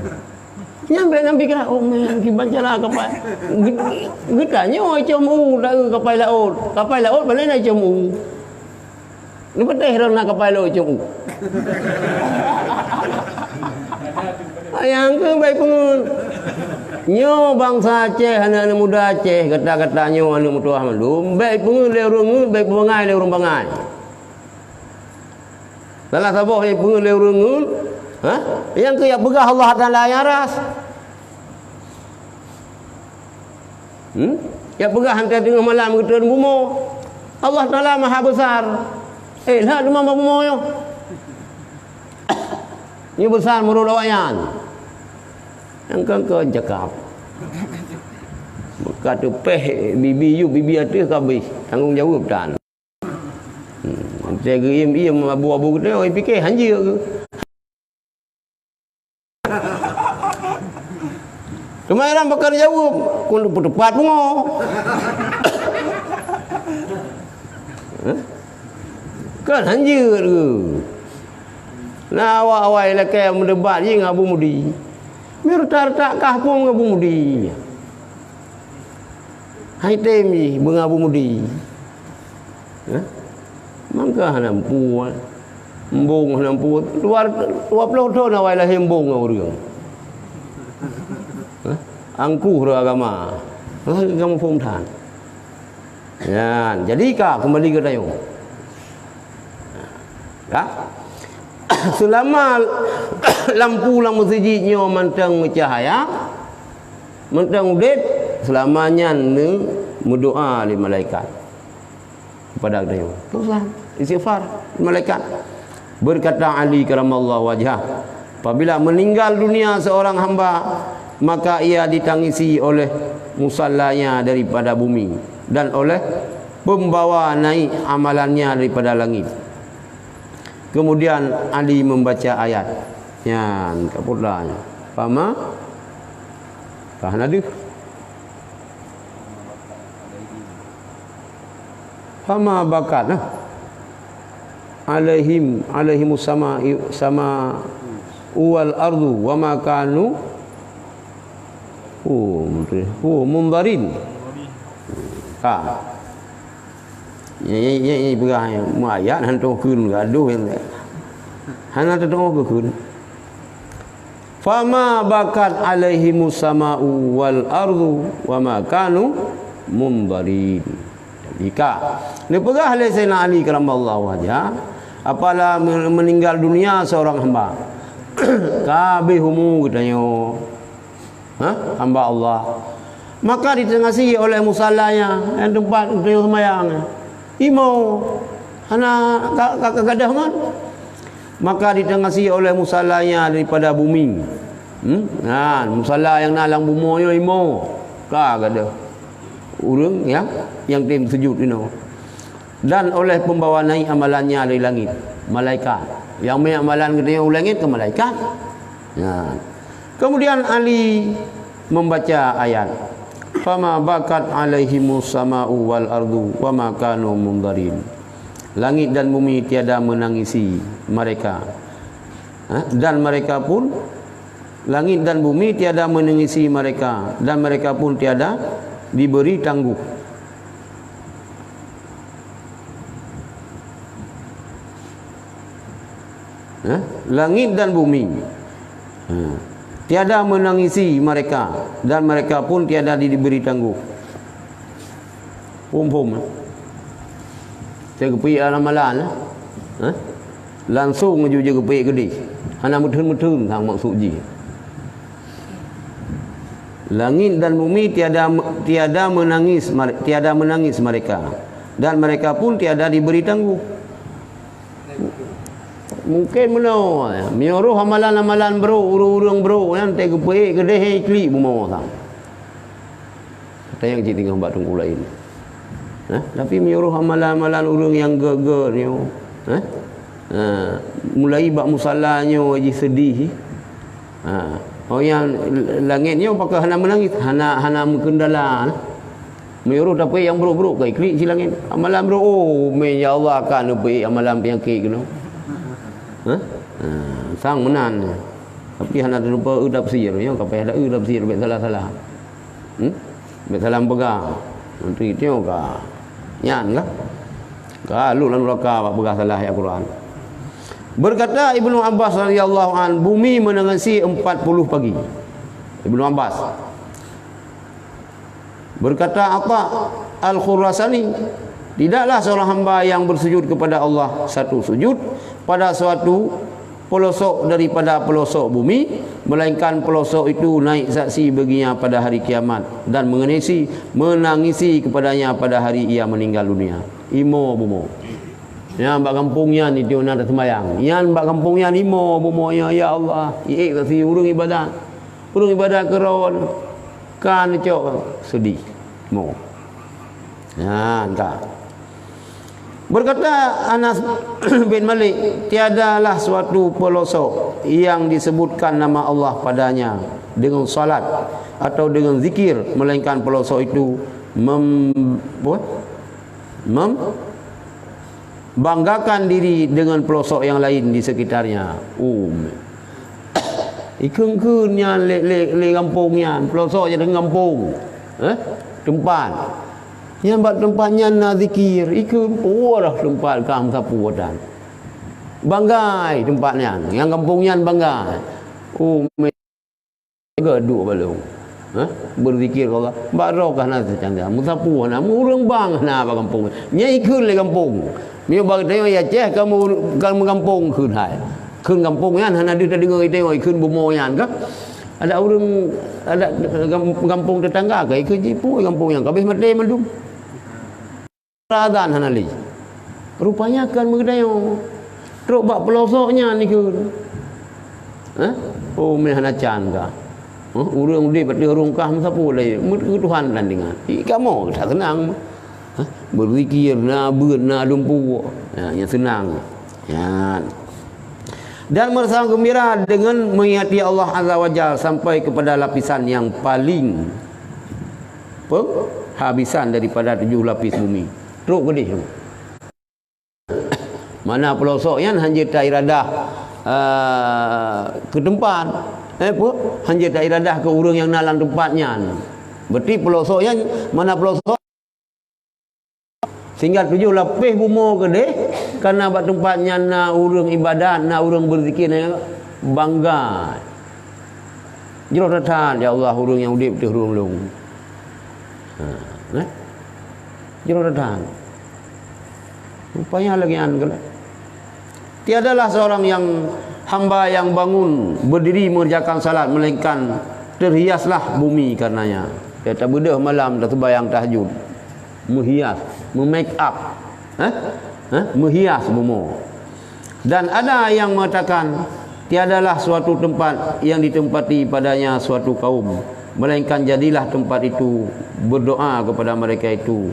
nyampe kira oh men ki bacalah kapal getanya cemu dari kapal laut mana nak cemu ni patah rana kapal laut cemu yang ke baik pengun Nyo bangsa Aceh, anak muda Aceh, kata-kata nyo anak muda Ahmad. Baik pengen le urang, baik pengai le urang bangai. Dalam sabah yang pengen le urang, ha? Yang ke yang begah Allah Taala yang ras. Yang begah hantar tengah malam ke tuan bumo. Allah Taala Maha besar. Lah demam bumo yo. Ni besar murul awayan. Yang kan cakap kata peh bibi you bibi atas habis tanggung jawab dan saya gerim abu-abu kita oi fikir hanja ke kemarin bakal jawab kun tepat bungo kan hanja ke nah awak-awak lekai mendebat je dengan Abu Mudi mirtar-tak kahpung Abu Mudi. Hai temi dengan Abu Mudi. Mangka nampu. Embung nampu luar 20 tahun awal lah embung orang. Angkuh agama. Agama Fomtan. Ya, jadi kah kembali ke tayung. Ya. Selama lampu lang masjidnya mantang cahaya mantang udit selamanya ne berdoa li malaikat kepada dia teruslah istighfar malaikat berkata Ali karamallahu wajhah apabila meninggal dunia seorang hamba maka ia ditangisi oleh musallanya daripada bumi dan oleh pembawa naik amalannya daripada langit. Kemudian Ali membaca ayat. Ya, kapulanya. Fama kahnaduh. Fama bakat nah. Alaihimus sama wal ardu wa ma kanu mundarin. Ini berah ayat hantu kun gaduh yang hana tengok ke kun fama bakat alaihimus sama'u wal ardu wa ma kanu mundarin. Jika ni berah oleh Sayyidina Ali karamallahu wajhah apalah meninggal dunia seorang hamba kabeh humu katanya hamba Allah maka ditengasi oleh musallanya yang tempat untuk sembahyang imau hana gadah kan maka ditengasi oleh musallanya daripada bumi musalla yang nalang bumoyo imau ka gadah urang yang tim sujud ini dan oleh pembawa naik amalannya dari langit malaikat yang punya amalan ke langit ke malaikat kemudian Ali membaca ayat fama bakat alaihimus sama'u wal ardu wa ma kanu mundarin. Langit dan bumi tiada menangisi mereka. Dan mereka pun langit dan bumi tiada menangisi mereka dan mereka pun tiada diberi tangguh. Langit dan bumi tiada menangisi mereka dan mereka pun tiada diberi tangguh. Pum-pum. Saya kepi amalan langsung menuju je kepi gede. Hana mutun-mutun hang maksud ji. Langit dan bumi tiada menangis mereka dan mereka pun tiada diberi tangguh. Mungkin menau miuruh amalan-amalan bro urang bro yang tega pe gede klik bumo sang. Kata yang cik tinggal buat tunggu lain. Tapi miuruh amalan-amalan urang yang geger ni. Mulai bab musallanya aji sedih. Oh yang langitnya pakai hana menangis, hana mengkendala. Miuruh tapi yang bro kai klik si langit. Amalan bro me ya Allah kan pe amalan yang klik gitu. Sang menan tapi hana lupa tafsir yang kapai ada tafsir bet salah-salah bet salah pegang nanti tengok ka nyan lah kalau lan neraka bak pegang salah ayat Quran. Berkata Ibnu Abbas radhiyallahu an bumi menangisi 40 pagi. Ibnu Abbas Berkata apa Al-Khurasani, tidaklah seorang hamba yang bersujud kepada Allah satu sujud pada suatu pelosok daripada pelosok bumi, melainkan pelosok itu naik saksi baginya pada hari kiamat dan menangisi kepadanya pada hari ia meninggal dunia. Imo bumo. Yang bak kampungnya ni dia nak sembahyang. Yang bak kampungnya ni imo bumo ya Allah. Kasi urung ibadat. Urung ibadat keron kan cok sedih. Mo. Ya, entah. Berkata Anas bin Malik, tiadalah suatu pelosok yang disebutkan nama Allah padanya dengan salat atau dengan zikir, melainkan pelosok itu banggakan diri dengan pelosok yang lain di sekitarnya. Ikeng-kengnya le kampungnya, pelosok je dengan kampung. Tempat yang buat tempatnya nak zikir, ikut puarah tempat kam sapu dan banggai tempatnya, yang kampungnya banggai. Gaduh balung. Berzikir Allah. Barokah nak canda. Musapu na murung bang na ba kampung. Nya ikut le kampung. Mio bag tengok ya ceh kamu kampung keun hai. Keun kampung yan hana dia dengar tengok keun bumo yan ka. Ada orang ada kampung tetangga ke ikut jipu kampung yang habis mati mandum. Radhan hanali. Rupanya akan mengedayo. Truk bak pelosoknya ni ke. Mehana can ka. Urang dia pada rungkah sapu lagi. Tuhan dan dengan. Kamu tak senang. Berzikir na beun na lumpu. Yang senang. Ya. Dan merasa gembira dengan mengingat Allah Azza wa Jalla sampai kepada lapisan yang paling habisan daripada 7 lapis bumi. Teruk gedih. Mana pelosoknya hanya tak iradah ke tempat. Hanya tak iradah ke orang yang nalang tempatnya. Berarti pelosoknya mana pelosok sehingga 7 lapis bumo gede karena buat tempatnya na urang ibadat, na urang berzikir bangga. Jero datang ya Allah urang yang udip teh urang long. Jero datang. Rupanya lagi an gala. Tiadalah seorang yang hamba yang bangun berdiri mengerjakan salat melainkan terhiaslah bumi karenanya. Dia tak bedah malam dah sembahyang tahajud. Menghias, memake up. Menghias bumi. Dan ada yang mengatakan tiadalah suatu tempat yang ditempati padanya suatu kaum, melainkan jadilah tempat itu berdoa kepada mereka itu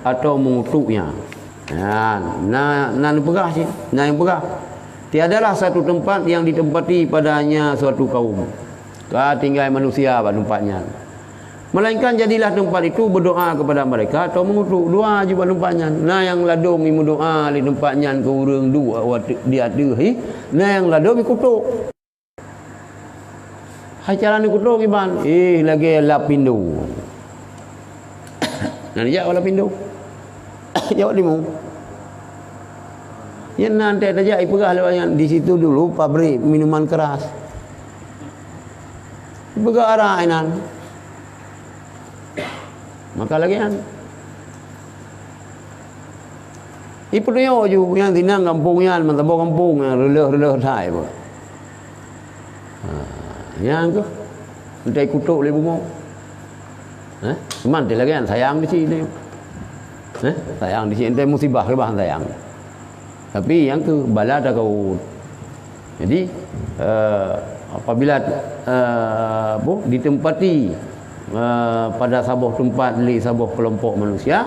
atau mengutuknya. Nah pegah sih, nah yang pegah. Tiadalah satu tempat yang ditempati padanya suatu kaum. Tinggal manusia pada tempatnya. Melainkan jadilah tempat itu berdoa kepada mereka atau mengutuk. Dua juga tempatnya. Nah yang ladung imu doa di tempatnya ke urang dua dia ada. Nah yang ladung ikutuk. Hai cara ni kutuk iban. Lagi lapindo. Nah dia wala pindo. Jawab dimu. Yang nanti aja ipegah lewat di situ dulu pabrik minuman keras. Ipegah arah inan. Maka lagi kan ipu dia ju yang tinang kampungnya mentabo kampung releh thai apa yang tu entai kutuk le bumo cuman dia lagi kan sayang di sini sayang di sini entai musibah ke bahan sayang tapi yang tu bala dah kau jadi apabila ditempati pada sabuh tempat li sabuh kelompok manusia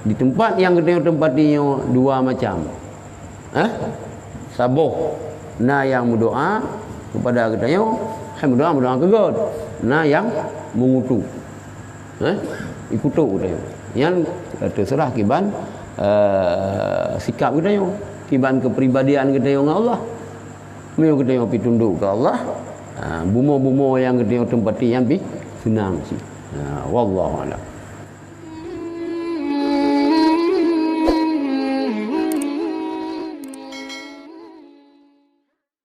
di tempat yang kita tempatinya dua macam sabuh na yang berdoa kepada kita berdoa ke God, na yang mengutuk ikutuk kita yang terserah kiban sikap kita kiban kepribadian kita dengan Allah meo kita pi tunduk ke Allah bumo-bumo yang kita tempati yang pi senang sih. Wallahu a'lam.